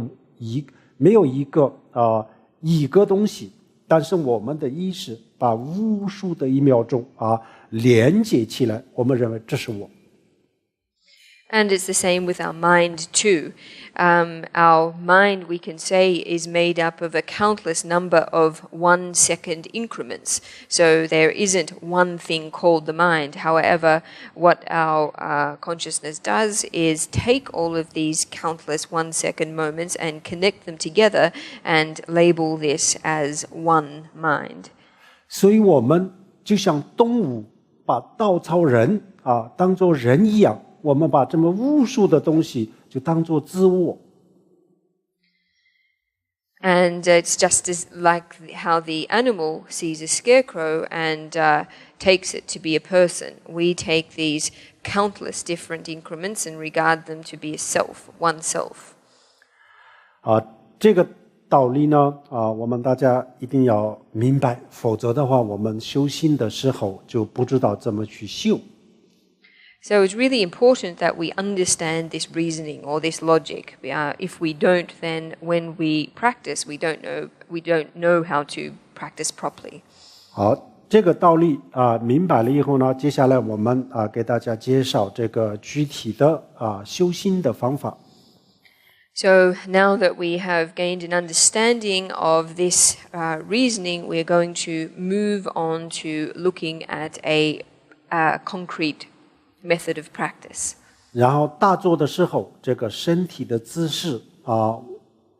东西，但是我们的意识把无数的1秒钟连接起来，我们认为这是我。And it's the same with our mind too. Our mind, we can say, is made up of a countless number of 1-second increments. So there isn't one thing called the mind. However, what our consciousness does is take all of these countless 1-second moments and connect them together and label this as one mind. 所以我们就像动物把稻草人当作人一样，我们把这么无数的东西就当作自我。And it's just as like how the animal sees a scarecrow and takes it to be a person. We take these countless different increments and regard them to be a self, one self. 这个道理呢我们大家一定要明白，否则的话我们修心的时候就不知道怎么去修。So it's really important that we understand this reasoning or this logic. If we don't, then when we practice, we don't know how to practice properly. 好，这个道理明白了以后呢，接下来我们给大家介绍这个具体的修心的方法。So now that we have gained an understanding of this reasoning, we're going to move on to looking at a concrete method of practice. 然后大坐的时候，这个身体的姿势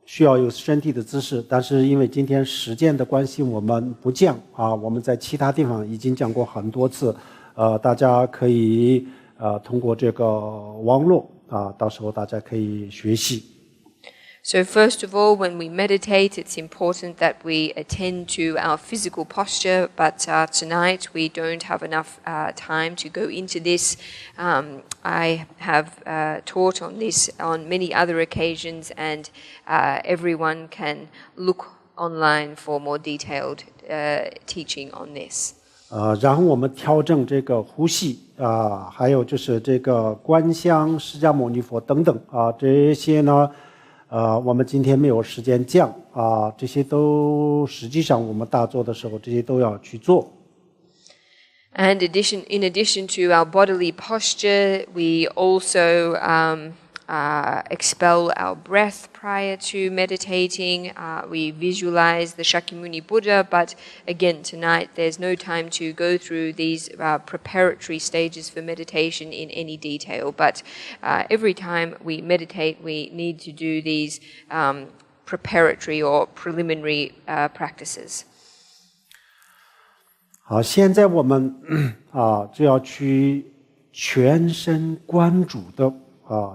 需要有身体的姿势，但是因为今天时间的关系，我们不讲我们在其他地方已经讲过很多次，大家可以通过这个网络到时候大家可以学习。So first of all, when we meditate, it's important that we attend to our physical posture, but tonight we don't have enough time to go into this. I have taught on this on many other occasions, and everyone can look online for more detailed teaching on this. 然后我们调整这个呼吸还有就是这个观想释迦牟尼佛等等这些呢我们今天没有时间讲这些都实际上我们大坐的时候这些都要去做。And in addition to our bodily posture, we also expel our breath prior to meditating. We visualize the Shakyamuni Buddha, but again, tonight there's no time to go through these preparatory stages for meditation in any detail. But every time we meditate, we need to do these preparatory or preliminary practices. 好，现在我们就要去全神贯注的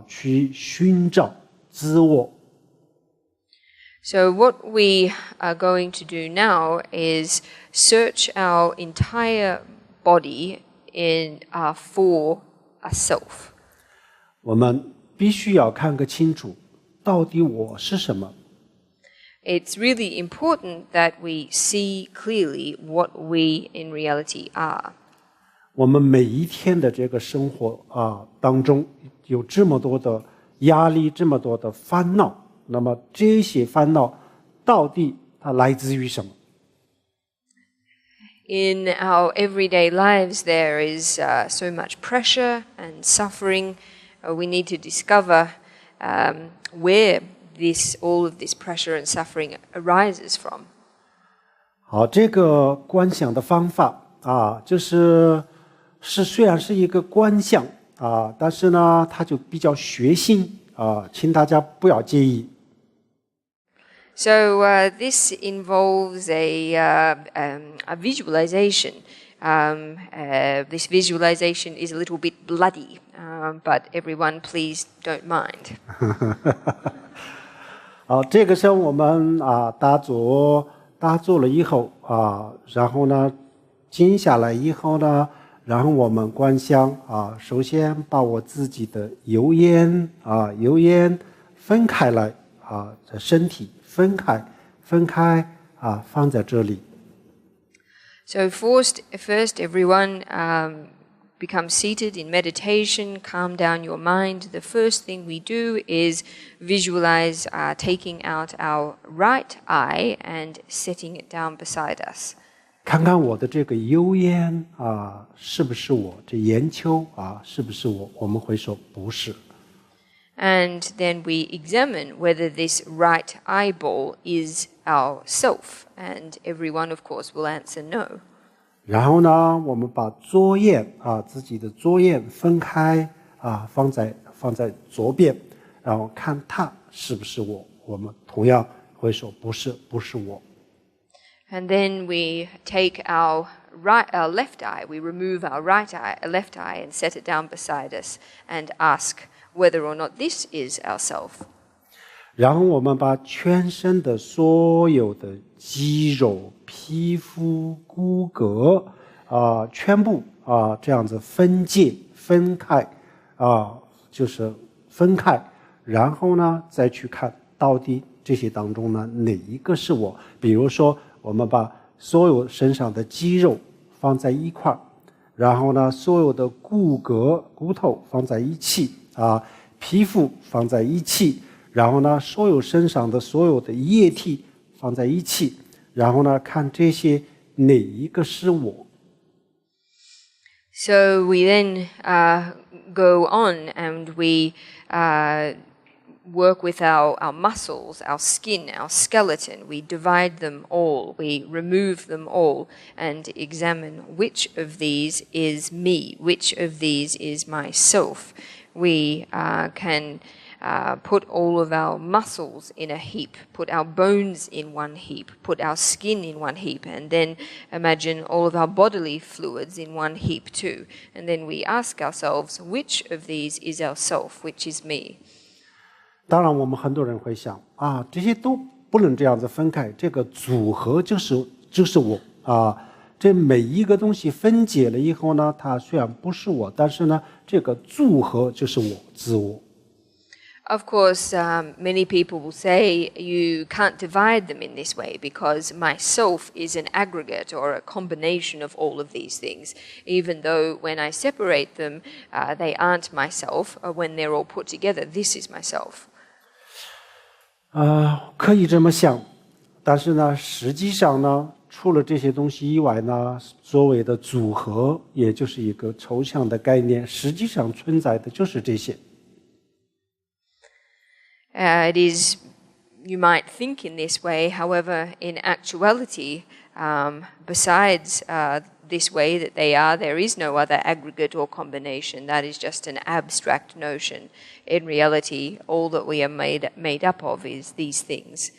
去寻找自我。So what we are going to do now is search our entire body for a self. 我们必须要看个清楚，到底我是什么。It's really important that we see clearly what we in reality are. 我们每一天的这个生活当中有这么多的压力，这么多的烦恼，那么这些烦恼到底它来自于什么？ In our everyday lives, there is so much pressure and suffering. We need to discover where all of this pressure and suffering arises from. 好，这个观想的方法就是虽然是一个观想但是呢，它就比较血腥请大家不要介意。So this involves a visualization, this visualization is a little bit bloody, but everyone please don't mind. 好，这个时候我们打坐了以后然后呢静下来以后呢，然后我们观想首先把我自己的油烟分开来身体分开放在这里。So first everyone become seated in meditation, calm down your mind. The first thing we do is visualize taking out our right eye and setting it down beside us. 看看我的这个油烟是不是我？这眼球是不是我？我们会说不是。And then we examine whether this right eyeball is our self. And everyone, of course, will answer no. 然后呢，我们把左眼自己的左眼分开放在左边，然后看它是不是我。我们同样会说不是我。And then we take our left eye, we remove our left eye and set it down beside us and ask whether or not this is ourself. 然后我们把全身的所有的肌肉、皮肤、骨骼全部这样子分开就是分开，然后呢再去看到底这些当中呢哪一个是我。比如说我们把所有身上的肌肉放在一块，然后呢所有的骨头放在一起皮肤放在一起，然后呢所有身上的所有的液体放在一起，然后呢看这些哪一个是我。So we then go on and we work with our muscles, our skin, our skeleton. We divide them all, we remove them all and examine which of these is me, which of these is myself. We can put all of our muscles in a heap, put our bones in one heap, put our skin in one heap, and then imagine all of our bodily fluids in one heap too. And then we ask ourselves, which of these is ourself, which is me? 当然我们很多人会想这些都不能这样子分开，这个组合就是我这每一个东西分解了以后呢，它虽然不是我，但是呢这个组合就是我，自我。Of course, many people will say you can't divide them in this way because myself is an aggregate or a combination of all of these things, even though when I separate them, they aren't myself. When they're all put together, this is myself. 可以这么想，但是呢，实际上呢，除了这些东西以外呢，所谓的组合，也就是一个抽象的概念，实际上存在的就是这些。It is, you might think in this way, however, in actuality, besides this way that they are, there is no other aggregate or combination. That is just an abstract notion. In reality, all that we are made up of is these things.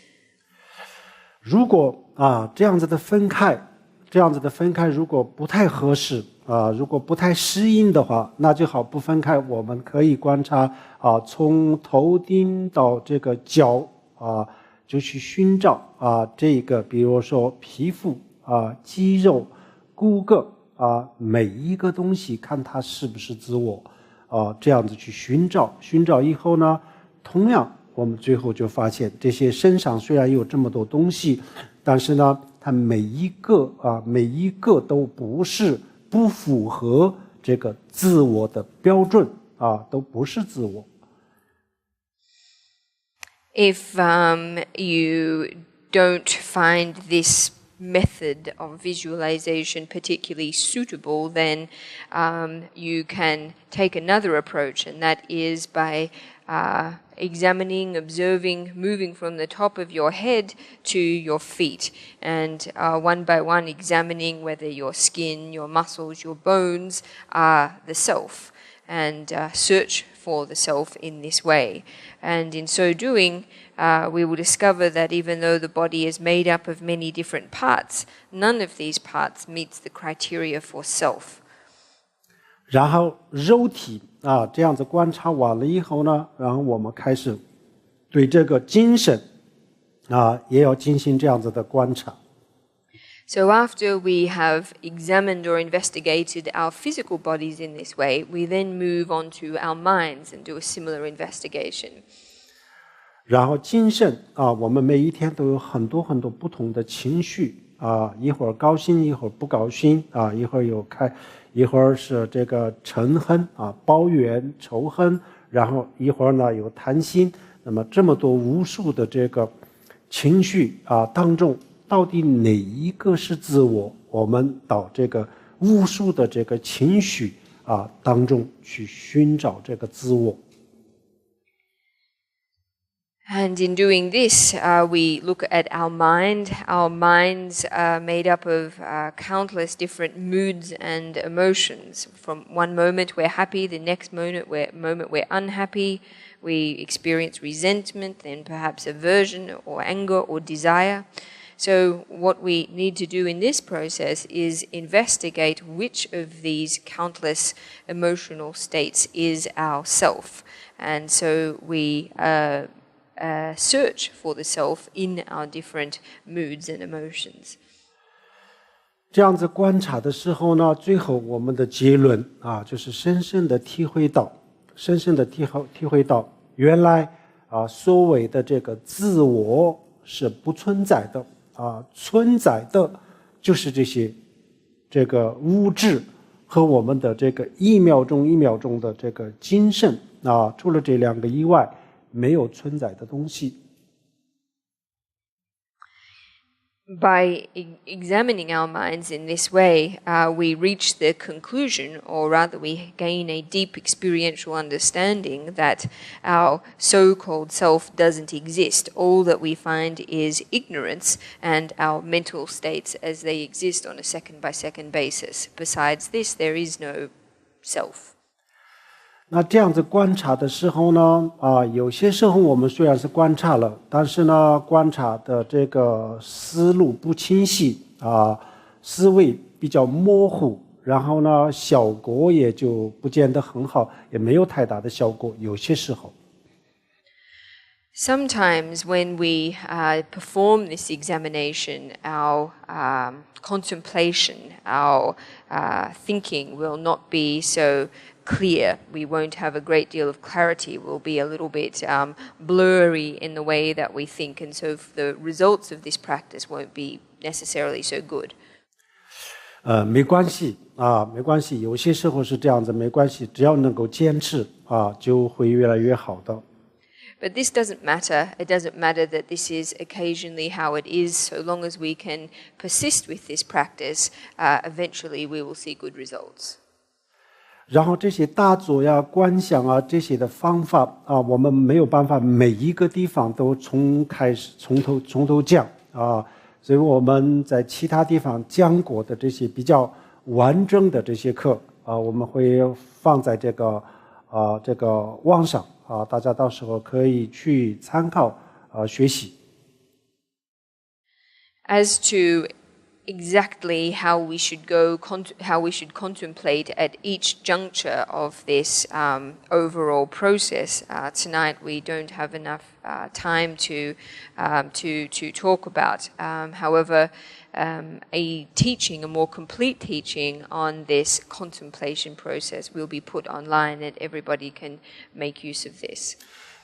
如果这样子的分开如果不太合适如果不太适应的话，那就好不分开。我们可以观察从头顶到这个脚就去寻找这个，比如说皮肤肌肉、骨骼每一个东西，看它是不是自我这样子去寻找以后呢，同样我们最后就发现，这些身上虽然有这么多东西，但是呢，它每一个都不符合这个自我的标准都不是自我。If you don't find this method of visualization particularly suitable, then you can take another approach, and that is by examining, observing, moving from the top of your head to your feet, and one by one examining whether your skin, your muscles, your bones are the self, and search for the self in this way. And in so doing, we will discover that even though the body is made up of many different parts, none of these parts meets the criteria for self. 然后肉体这样子观察完了以后呢，然后我们开始对这个精神也要进行这样子的观察。So after we have examined or investigated our physical bodies in this way, we then move on to our minds and do a similar investigation. 然后精神我们每一天都有很多很多不同的情绪一会儿高兴，一会儿不高兴一会儿一会儿是这个嗔恨抱怨、仇恨，然后一会儿呢有贪心。那么这么多无数的这个情绪当中，到底哪一个是自我？我们到这个无数的这个情绪当中去寻找这个自我。And in doing this, we look at our mind. Our minds are made up of countless different moods and emotions. From one moment we're happy, the next moment we're unhappy. We experience resentment, then perhaps aversion or anger or desire. So what we need to do in this process is investigate which of these countless emotional states is our self. And so we search for the self in our different moods and emotions. 这样子观察的时候呢，最后我们的结论就是深深的体会到，原来所谓的这个自我是不存在的存在的就是这个物质和我们的这个一秒钟一秒钟的这个精神除了这两个以外，没有存在的东西。By examining our minds in this way, we reach the conclusion, or rather we gain a deep experiential understanding that our so-called self doesn't exist. All that we find is ignorance and our mental states as they exist on a second-by-second basis. Besides this, there is no self. 那这样子观察的时候呢有些时候我们虽然是观察了，但是呢观察的这个思路不清晰思维比较模糊，然后呢效果也就不见得很好，也没有太大的效果，有些时候。Sometimes when we perform this examination, our contemplation, our thinking will not be so clear. We won't have a great deal of clarity. We'll be a little bit blurry in the way that we think, and so the results of this practice won't be necessarily so good. 没关系没关系，有些时候是这样子，没关系，只要能够坚持就会越来越好的。But this doesn't matter. It doesn't matter that this is occasionally how it is. So long as we can persist with this practice, eventually we will see good results. 然后这些打坐观想这些的方法我们没有办法每一个地方都从头讲所以我们在其他地方讲过的这些比较完整的这些课我们会放在这个网上大家到时候可以去参考学习。As to exactly how we should contemplate at each juncture of this overall process. Tonight we don't have enough time to talk about. However, a more complete teaching on this contemplation process will be put online, and everybody can make use of this.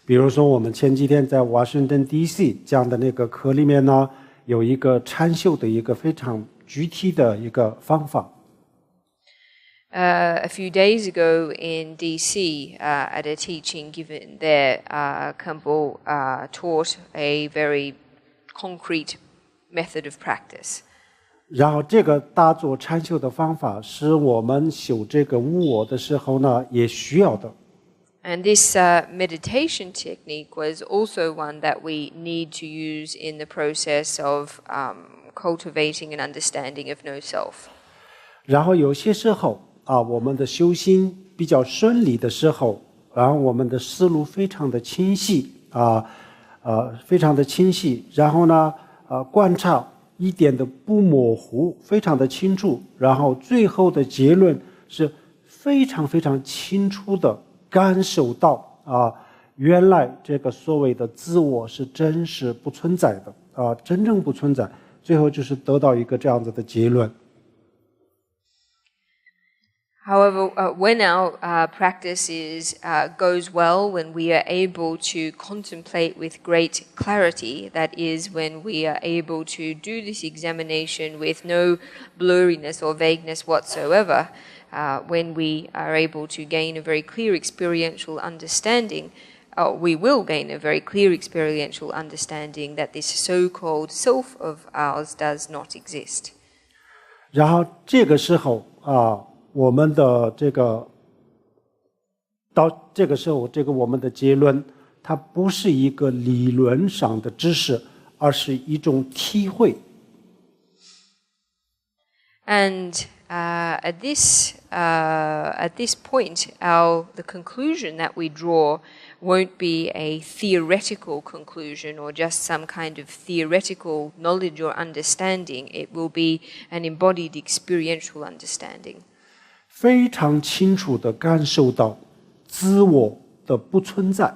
比如说我们前几天在华盛顿 DC 讲的那个课里面呢，有一个禅修的一个非常具体的一个方法。A few days ago in DC, at a teaching given there, Campbell taught a very concrete method of practice. 然后这个打坐禅修的方法是我们修这个无我的时候呢也需要的。And this meditation technique was also one that we need to use in the process of cultivating an understanding of no self. 然后有些时候我们的修心比较顺利的时候，然后我们的思路非常的清晰非常的清晰，然后呢观察一点都不模糊，非常的清楚，然后最后的结论是非常非常清楚的感受到原来这个所谓的自我是真实不存在的真正不存在，最后就是得到一个这样子的结论。However, when our practice goes well, when we are able to contemplate with great clarity, that is, when we are able to do this examination with no blurriness or vagueness whatsoever, when we are able to gain a very clear experiential understanding, we will gain a very clear experiential understanding that this so-called self of ours does not exist. 然后这个时候我们的到这个时候，我们的结论，它不是一个理论上的知识，而是一种体会。And at this point, the conclusion that we draw won't be a theoretical conclusion or just some kind of theoretical knowledge or understanding. It will be an embodied experiential understanding. 非常清楚地感受到自我的不存在。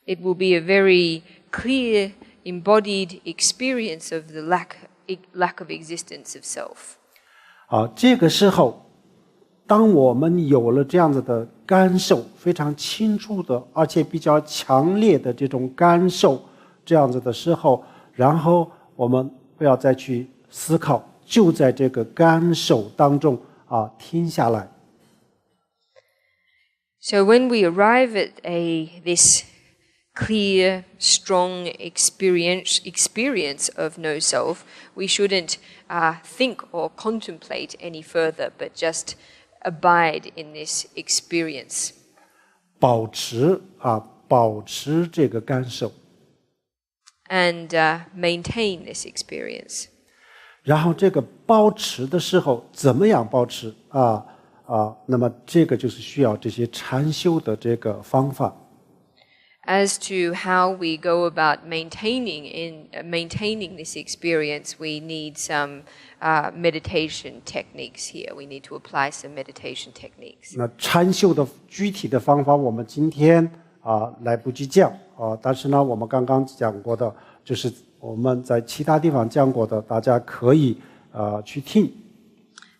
It will be a very clear, embodied experience of the lack of existence of self. 这个时候，当我们有了这样子的感受，非常清楚的，而且比较强烈的这种感受，这样子的时候，然后我们不要再去思考，就在这个感受当中停下来。So when we arrive at this clear, strong experience of no self, we shouldn't think or contemplate any further, but just abide in this experience. 保持这个感受。And maintain this experience. 然后这个保持的时候，怎么样保持那么这个就是需要这些禅修的这个方法。As to how we go about maintaining this experience, we need some meditation techniques here. We need to apply some meditation techniques. 那禅修的具体的方法，我们今天来不及讲但是呢，我们刚刚讲过的，就是我们在其他地方讲过的，大家可以去听。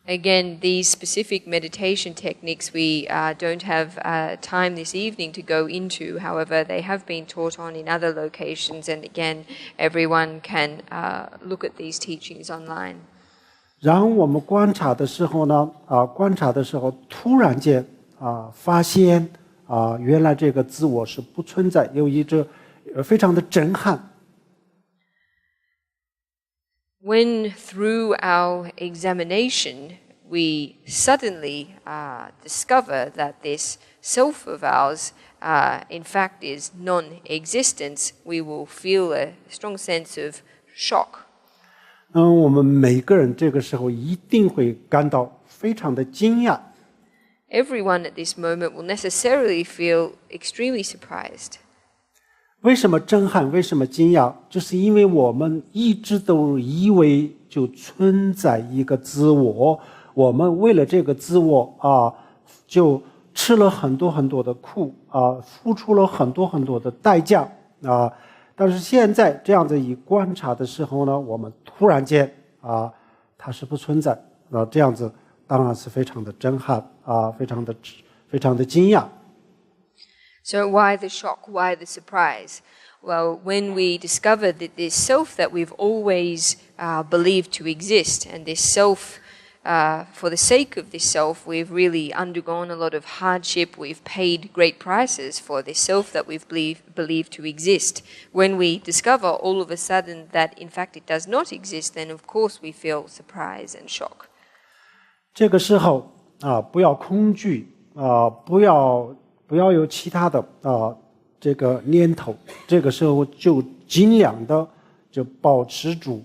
Again, these specific meditation techniques we don't have time this evening to go into. However, they have been taught on in other locations, and again, everyone can look at these teachings online. 然后我们观察的时候呢，突然间发现原来这个自我是不存在，有一种非常的震撼。When through our examination we suddenly discover that this self of ours in fact is non-existence, we will feel a strong sense of shock. 我们每个人这个时候一定会感到非常的惊讶。Everyone at this moment will necessarily feel extremely surprised. 为什么震撼？为什么惊讶？就是因为我们一直都以为就存在一个自我，我们为了这个自我就吃了很多很多的苦付出了很多很多的代价但是现在这样子一观察的时候呢，我们突然间它是不存在这样子当然是非常的震撼非常的惊讶。So why the shock? Why the surprise? Well, when we discover that this self that we've always believed to exist, and this self, for the sake of this self, we've really undergone a lot of hardship, we've paid great prices for this self that we've believed to exist. When we discover all of a sudden that in fact it does not exist, then of course we feel surprise and shock. 这个时候不要恐惧不要有其他的这个念头，这个时候就尽量的就保持住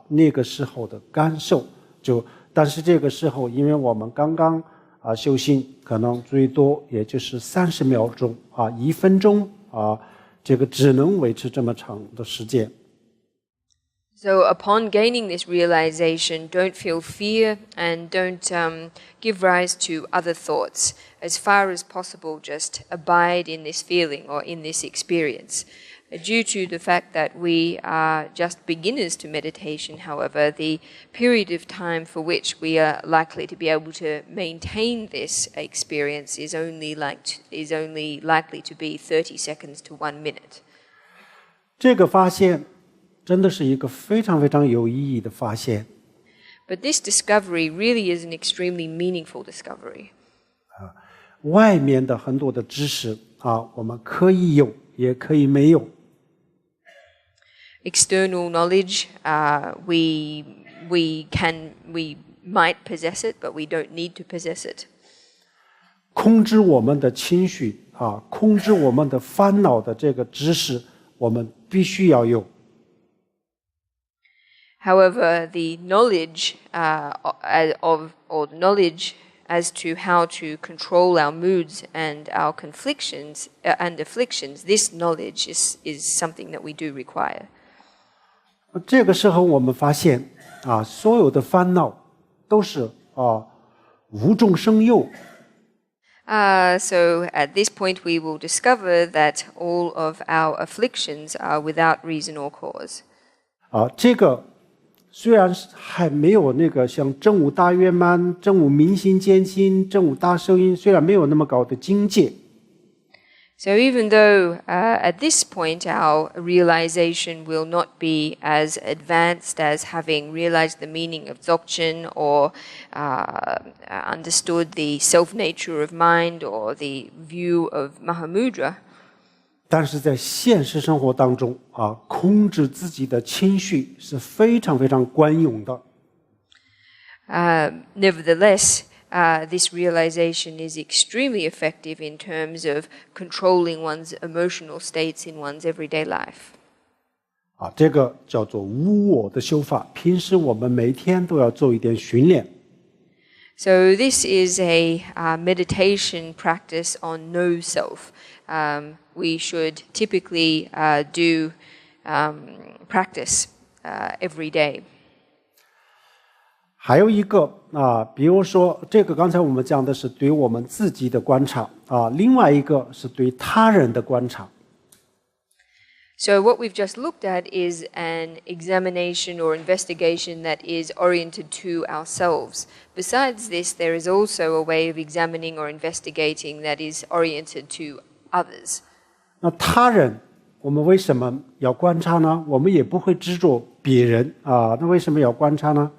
那个时候的感受。但是这个时候，因为我们刚刚修行，可能最多也就是30秒钟1分钟这个只能维持这么长的时间。So upon gaining this realization, don't feel fear and don't give rise to other thoughts. As far as possible, just abide in this feeling or in this experience. Due to the fact that we are just beginners to meditation, however, the period of time for which we are likely to be able to maintain this experience is only likely to be 30 seconds to 1 minute. 这个发现真的是一个非常非常有意义的发现。But this discovery really is an extremely meaningful discovery. 外面的很多的知识我们可以有，也可以没有。External knowledge, we might possess it, but we don't need to possess it. 控制我们的情绪控制我们的烦恼的这个知识，我们必须要有。However, the knowledge knowledge as to how to control our moods and our conflictions and afflictions, this knowledge is something that we do require. 这个时候我们发现所有的烦恼都是无中生有。So at this point we will discover that all of our afflictions are without reason or cause. 这个虽然还没有那个像正悟大圆满、正悟明心见性、正悟大受因，虽然没有那么高的境界。So even though at this point our realization will not be as advanced as having realized the meaning of Dzogchen or understood the self-nature of mind or the view of Mahamudra, 但是在现实生活当中控制自己的情绪是非常非常管用的。Nevertheless, this realization is extremely effective in terms of controlling one's emotional states in one's everyday life. 这个叫做无我的修法，平时我们每天都要做一点训练。So this is a meditation practice on no self. We should typically do practice every day. 还有一个比如说这个刚才我们讲的是对我们自己的观察另外一个是对他人的观察。So what we've just looked at is an examination or investigation that is oriented to ourselves. Besides this, there is also a way of examining or investigating that is oriented to others. 那他人我们为什么要观察呢？我们也不会执着别人那为什么要观察呢？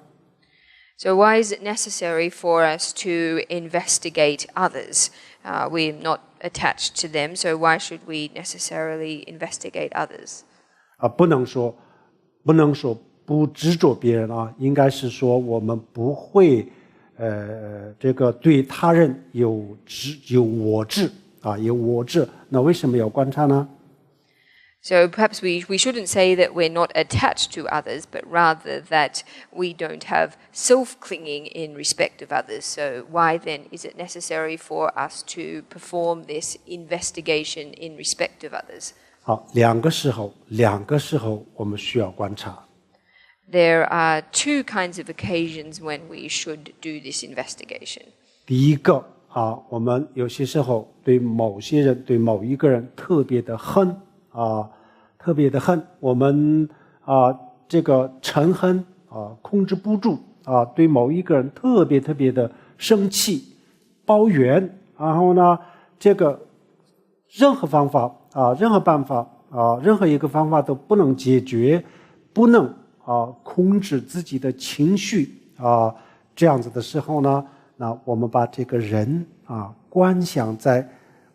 So why is it necessary for us to investigate others? We're not attached to them, so why should we necessarily investigate others? 不能说不执着别人应该是说我们不会这个对他人有我执有我执，那为什么要观察呢？ So perhaps we shouldn't say that we're not attached to others, but rather that we don't have self-clinging in respect of others. So why then is it necessary for us to perform this investigation in respect of others? 好，两个时候我们需要观察。 There are two kinds of occasions when we should do this investigation. 第一个我们有些时候对某些人对某一个人特别的恨特别的恨，我们这个嗔恨控制不住对某一个人特别的生气抱怨，然后呢这个任何办法任何一个方法都不能解决，不能控制自己的情绪这样子的时候呢，那我们把这个人观想在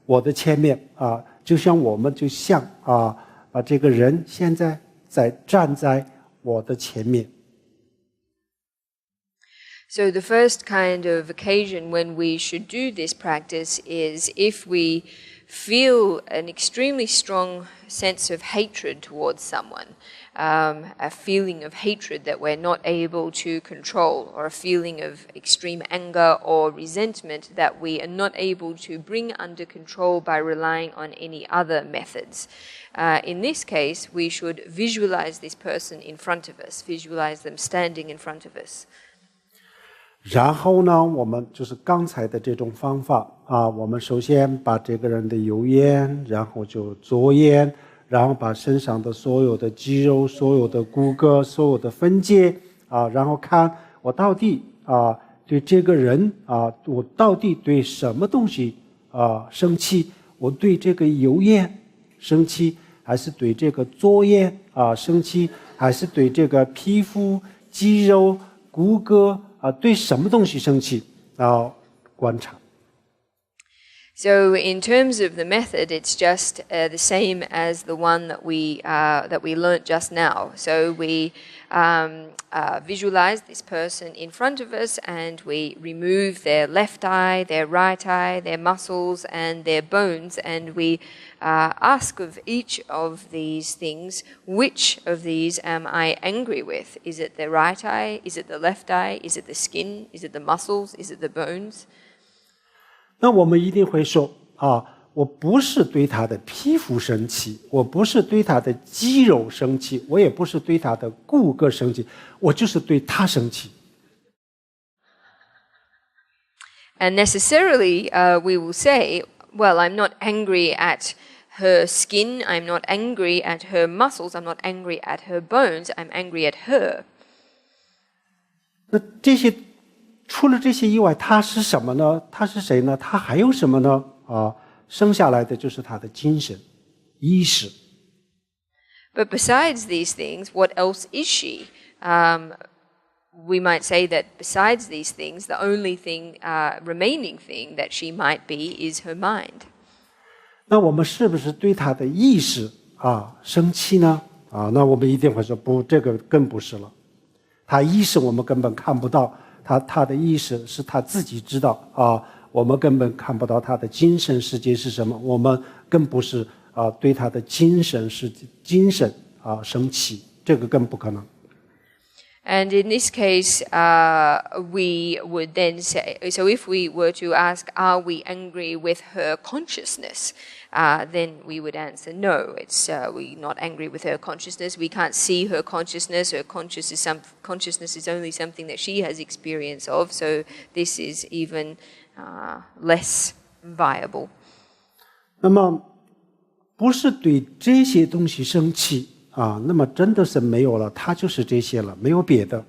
我的前面就像我们就像把这个人现在站在我的前面。 So the first kind of occasion when we should do this practice is if we feel an extremely strong sense of hatred towards someone. a feeling of hatred that we're not able to control, or a feeling of extreme anger or resentment that we are not able to bring under control by relying on any other methods. In this case, we should visualize this person in front of us, visualize them standing in front of us. 然后呢，我们就是刚才的这种方法我们首先把这个人的右眼，然后就左眼，然后把身上的所有的肌肉、所有的骨骼、所有的分界然后看我到底对这个人我到底对什么东西生气？我对这个右眼生气，还是对这个左眼生气，还是对这个皮肤、肌肉、骨骼对什么东西生气？观察。So in terms of the method, it's just the same as the one that we learnt just now. So we visualize this person in front of us, and we remove their left eye, their right eye, their muscles, and their bones, and we ask of each of these things, which of these am I angry with? Is it the right eye? Is it the left eye? Is it the skin? Is it the muscles? Is it the bones? 那我们一定会说我不是对他的皮肤生气，我不是对他的肌肉生气，我也不是对他的骨骼生气，我就是对他生气。And necessarily, we will say, well, I'm not angry at her skin, I'm not angry at her muscles, I'm not angry at her bones, I'm angry at her. 那这些除了这些以外，他是什么呢？他是谁呢？他还有什么呢？剩下来的就是他的精神、意识。But besides these things, what else is she? We might say that besides these things, the only thing, remaining thing that she might be is her mind. 那我们是不是对他的意识生气呢？那我们一定会说不，这个更不是了。他意识我们根本看不到。他的意识是他自己知道我们根本看不到他的精神世界是什么，我们更不是对他的精神生气，这个更不可能。And in this case, we would then say, so if we were to ask, are we angry with her consciousness? Then we would answer, no, we're not angry with her consciousness. We can't see her consciousness. Her consciousness is only something that she has experience of, so this is even less viable. 那么不是对这些东西生气那么真的是没有了，它就是这些了，没有别的。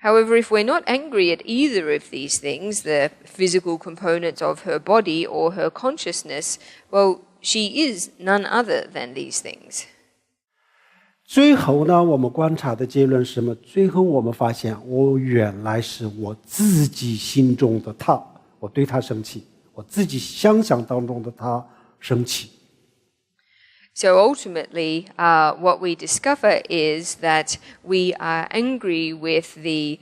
However, if we're not angry at either of these things, the physical components of her body or her consciousness, well, she is none other than these things. 最后呢，我们观察的结论是什么？最后我们发现，原来是我自己心中的他，我对他生气，我自己想象当中的他生气。So ultimately, what we discover is that we are angry with the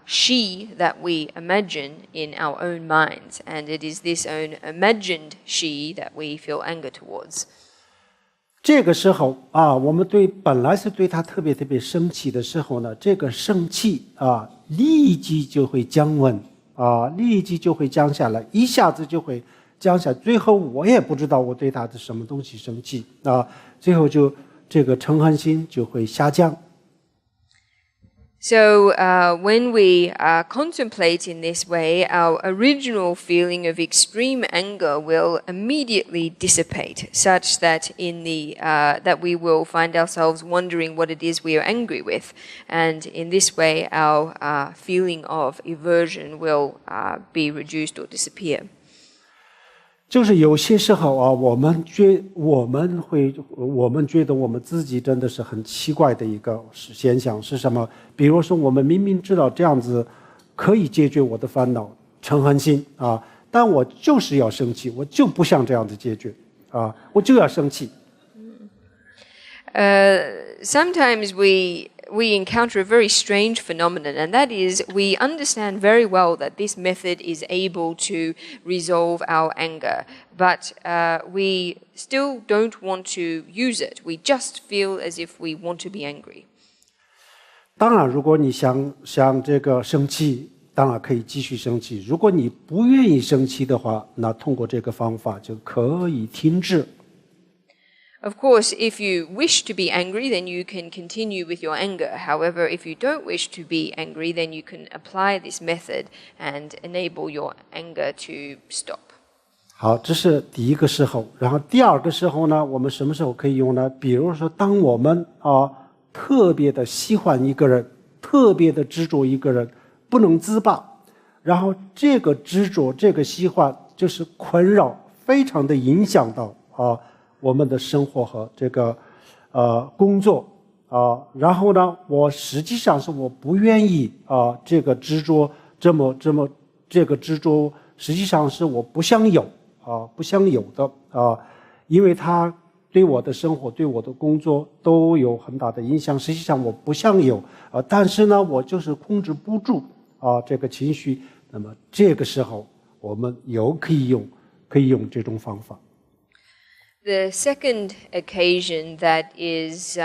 she that we imagine in our own minds, and it is this own imagined she that we feel anger towards. 这个时候我们本来是对他特别特别生气的时候呢，这个生气立即就会降温立即就会降下来，一下子就会降下，最后我也不知道我对他的什么东西生气最后就这个嗔恨心就会下降。So when we contemplate in this way, our original feeling of extreme anger will immediately dissipate, such that that we will find ourselves wondering what it is we are angry with, and in this way, our feeling of aversion will be reduced or disappear. 就是有些时候我们觉得我们自己真的是很奇怪的一个现象是什么？比如说，我们明明知道这样子可以解决我的烦恼、嗔恨心但我就是要生气，我就不想这样子解决我就要生气。Sometimes we encounter a very strange phenomenon, and that is we understand very well that this method is able to resolve our anger, but we still don't want to use it. We just feel as if we want to be angry. 当然，如果你想这个生气，当然可以继续生气。如果你不愿意生气的话，那通过这个方法就可以停止。Of course, if you wish to be angry, then you can continue with your anger. However, if you don't wish to be angry, then you can apply this method and enable your anger to stop. 好，这是第一个时候。然后第二个时候呢，我们什么时候可以用呢？比如说，当我们特别的喜欢一个人，特别的执着一个人，不能自拔，然后这个执着、这个喜欢就是困扰，非常的影响到我们的生活和这个工作然后呢，我实际上是我不愿意这个执着这个执着实际上是我不想有的因为它对我的生活对我的工作都有很大的影响，实际上我不想有但是呢我就是控制不住这个情绪，那么这个时候我们可以用这种方法。The second occasion that is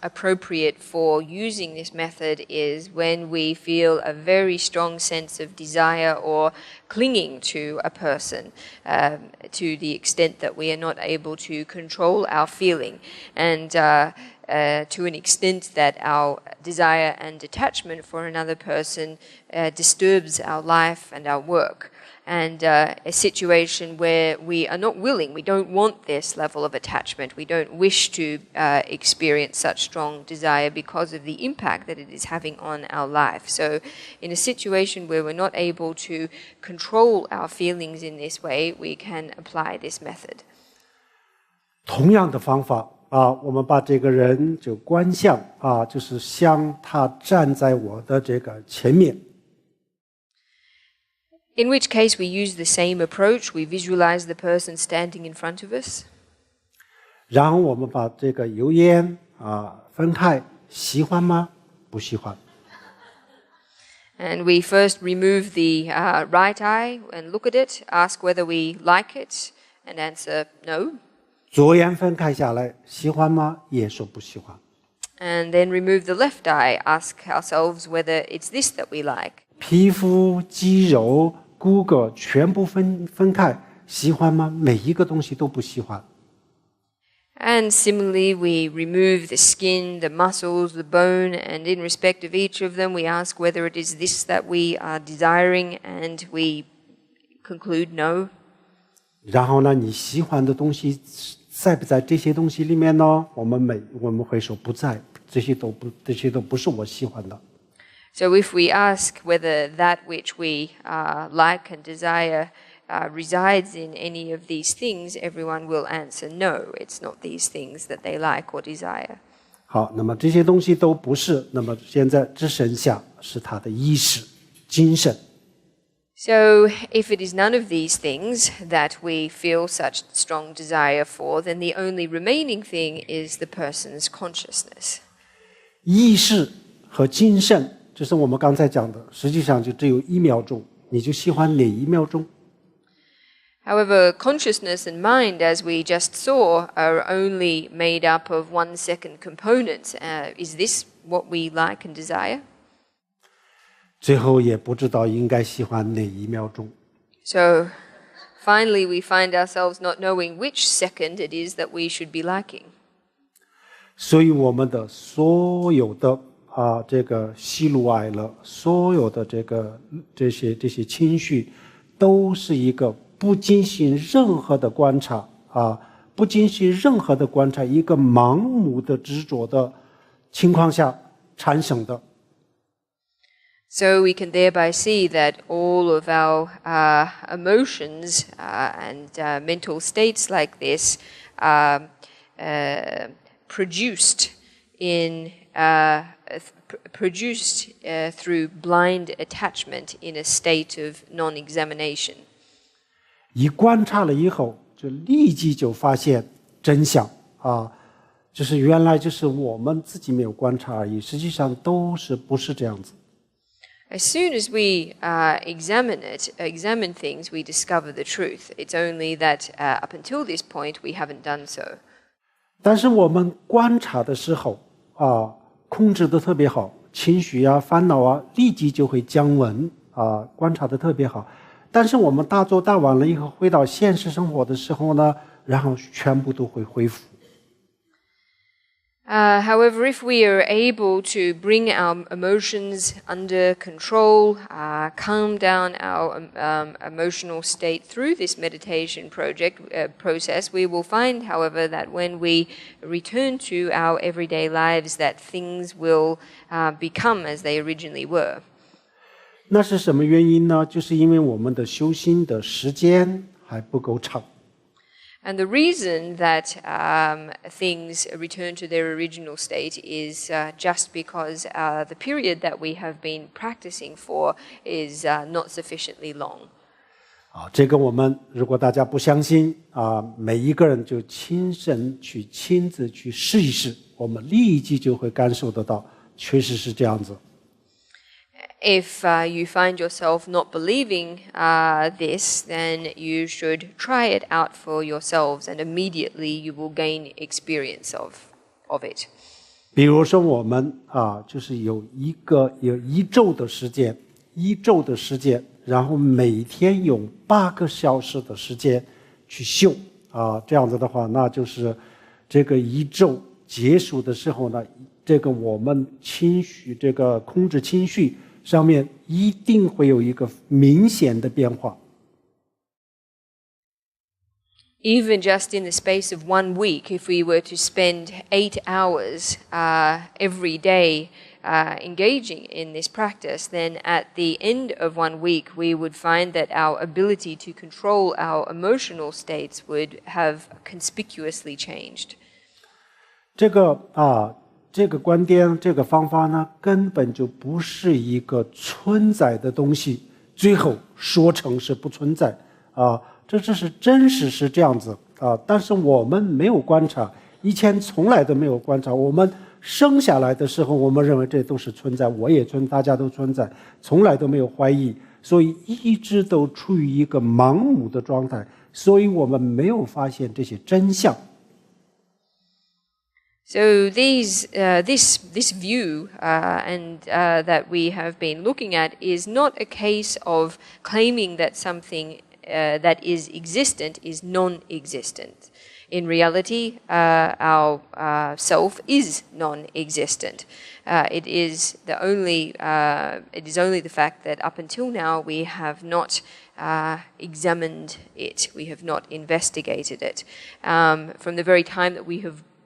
appropriate for using this method is when we feel a very strong sense of desire or clinging to a person to the extent that we are not able to control our feeling, and to an extent that our desire and attachment for another person disturbs our life and our work. And a situation where we are not willing, we don't want this level of attachment, we don't wish to experience such strong desire because of the impact that it is having on our life. So in a situation where we're not able to control our feelings in this way, we can apply this method. 同样的方法我们把这个人就观想就是像他站在我的这个前面。In which case we use the same approach. We visualize the person standing in front of us. 然后我们把这个油烟分开，喜欢吗？不喜欢。And we first remove the right eye and look at it, ask whether we like it, and answer no. 左眼分开下来，喜欢吗？也说不喜欢。And then remove the left eye, ask ourselves whether it's this that we like. 皮肤、肌肉、骨骼全部分开，喜欢吗？每一个东西都不喜欢。And similarly, we remove the skin, the muscles, the bone, and in respect of each of them, we ask whether it is this that we are desiring, and we conclude no. 然后呢，你喜欢的东西在不在这些东西里面呢？我们会说不在，这些都不是我喜欢的。So if we ask whether that which we like and desire resides in any of these things, everyone will answer no, it's not these things that they like or desire. 好，那么这些东西都不是，那么现在只剩下是他的意识、精神。So if it is none of these things that we feel such strong desire for, then the only remaining thing is the person's consciousness. 意识和精神就是我们刚才讲的，实际上就只有1秒钟，你就喜欢哪1秒钟？ However, consciousness and mind, as we just saw, are only made up of 1 second components. Is this what we like and desire? 最后也不知道应该喜欢哪1秒钟。 So finally we find ourselves not knowing which second it is that we should be liking. 所以我们的所有的这个喜怒哀乐，所有的这些情绪，都是一个不进行任何的观察不进行任何的观察，一个盲目的执着的情况下产生的。So we can thereby see that all of our emotions and mental states like this are produced through blind attachment in a state of non-examination. 一观察了以后，就立即就发现真相就是原来就是我们自己没有观察而已，实际上不是这样子。As soon as we examine things, we discover the truth. It's only that up until this point, we haven't done so. 但是我们观察的时候控制的特别好，情绪啊、烦恼啊，立即就会降温观察的特别好。但是我们大做大完了以后，回到现实生活的时候呢，然后全部都会恢复。However, if we are able to bring our emotions under control, calm down our emotional state through this meditation process, we will find, however, that when we return to our everyday lives, that things will become as they originally were. 那是什么原因呢？就是因为我们的修心的时间还不够长。And the reason that things return to their original state is just because the period that we have been practicing for is not sufficiently long. 这个我们如果大家不相信每一个人就亲自去试一试，我们立即就会感受得到，确实是这样子。If you find yourself not believing this, then you should try it out for yourselves, and immediately you will gain experience of it. 比如说我们就是有一周的时间，然后每天用8个小时的时间去修这样子的话，那就是这个一周结束的时候呢，这个我们情绪这个控制情绪上面一定会有一个明显的变化。Even just in the space of 1 week, if we were to spend 8 hours every day engaging in this practice, then at the end of 1 week, we would find that our ability to control our emotional states would have conspicuously changed. 这个观点，这个方法呢，根本就不是一个存在的东西，最后说成是不存在这是真实是这样子但是我们没有观察，以前从来都没有观察。我们生下来的时候，我们认为这都是存在，我也存，大家都存在，从来都没有怀疑，所以一直都处于一个盲目的状态，所以我们没有发现这些真相。So this view that we have been looking at is not a case of claiming that something that is existent is non-existent. In reality, our self is non-existent. It is only the fact that up until now we have not examined it. We have not investigated it. From the very time that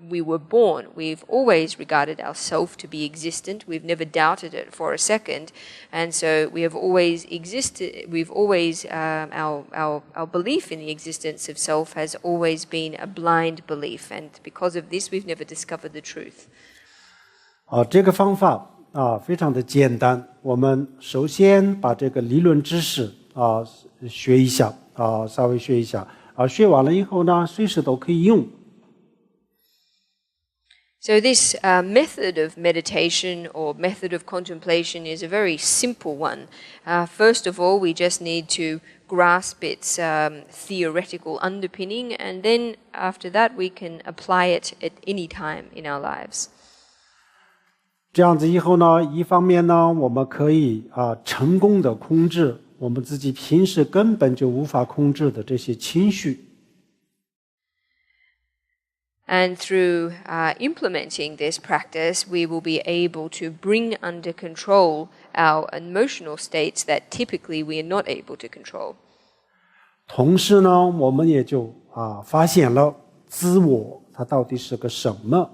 we were born, we've always regarded ourself to be existent. We've never doubted it for a second, and so we have always existed. We've always our belief in the existence of self has always been a blind belief, and because of this, we've never discovered the truth. 这个方法非常的简单。我们首先把这个理论知识学一下稍微学一下学完了以后呢，随时都可以用。So this method of meditation or method of contemplation is a very simple one. First of all, we just need to grasp its theoretical underpinning, and then after that we can apply it at any time in our lives. 这样子以后呢，一方面呢，我们可以成功的控制我们自己平时根本就无法控制的这些情绪。And through implementing this practice, we will be able to bring under control our emotional states that typically we are not able to control. 同时呢，我们也就发现了自我它到底是个什么。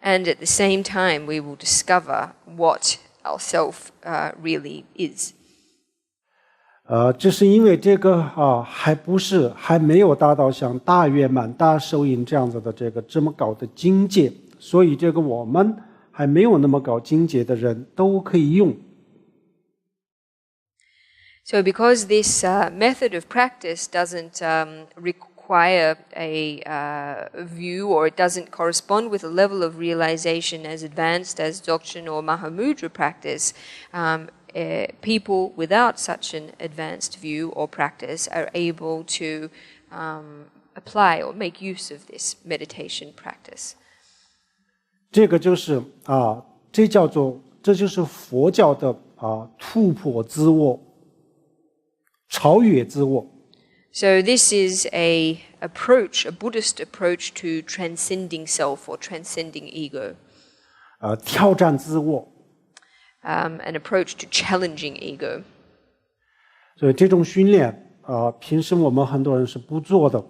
And at the same time, we will discover what our self really is. 这是因为这个还没有达到像大圆满、大受益这样子的这么高的境界，所以这个我们还没有那么高境界的人都可以用。So because this method of practice doesn't require a view, or it doesn't correspond with a level of realization as advanced as Dzogchen or Mahamudra practice, people without such an advanced view or practice are able to apply or make use of this meditation practice. 这个就是这就是佛教的突破自我、超越自我。So this is a Buddhist approach to transcending self or transcending ego. 挑战自我。An approach to challenging ego. 所以这种训练平时我们很多人是不做的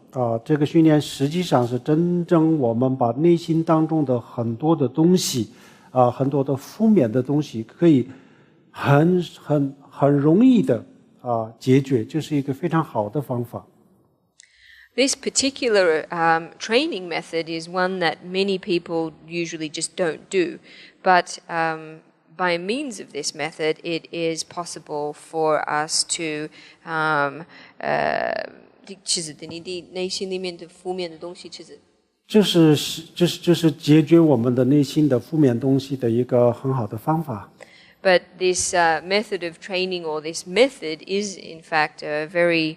这个训练实际上是真正我们把内心当中的很多的东西很多的负面的东西可以很容易的解决，这是一个非常好的方法。This particular training method is one that many people usually just don't do, but by means of this method, it is possible for us to 其实你的内心里面的负面的东西，其实就是解决我们的内心的负面东西的一个很好的方法。But this method of training, or this method, is in fact a very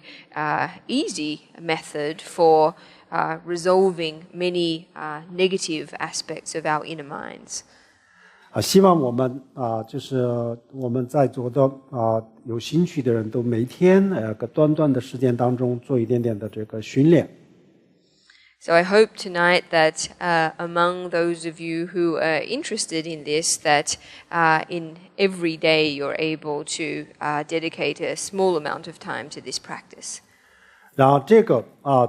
easy method for resolving many negative aspects of our inner minds. 希望我们就是我们在座的有兴趣的人都每天短短的时间当中做一点点的这个训练。So I hope tonight that among those of you who are interested in this, that in every day you're able to dedicate a small amount of time to this practice. 然后这个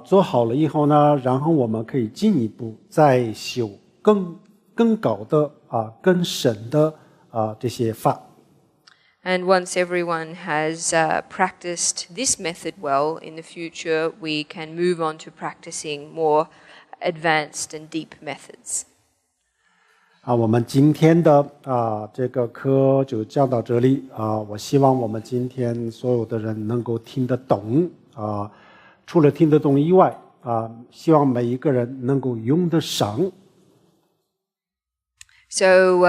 做好了以后呢，然后我们可以进一步再修更高的更深的这些法。And once everyone has practiced this method well, in the future we can move on to practicing more advanced and deep methods. 我们今天的这个课就讲到这里我希望我们今天所有的人能够听得懂除了听得懂以外希望每一个人能够用得上。So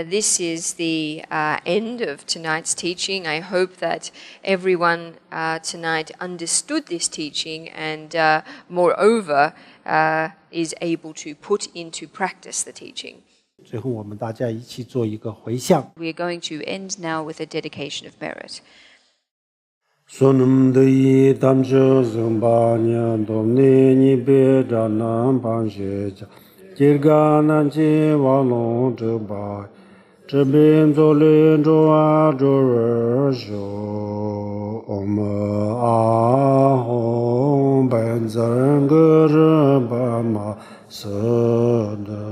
this is the end of tonight's teaching. I hope that everyone tonight understood this teaching and moreover is able to put into practice the teaching. 最后我们大家一起做一个回向。 We are going to end now with a dedication of merit. Sonum de tamje zambanya domne ni be danam panje Jirgana ji walong zhe ba zhe bin zo lin zhou zhou re xiu om hong ben zhen ge zhe ba ma se de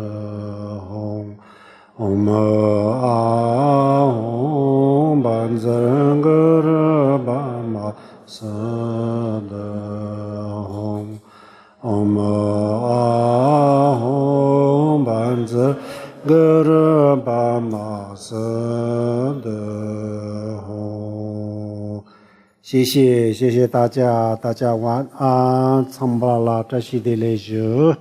hong om hong ben zhen ge zhe ba ma se de hong om hong ban zhe ge zhe ba ma se de hong 谢谢大家，大家晚安，苍巴拉扎西的来修。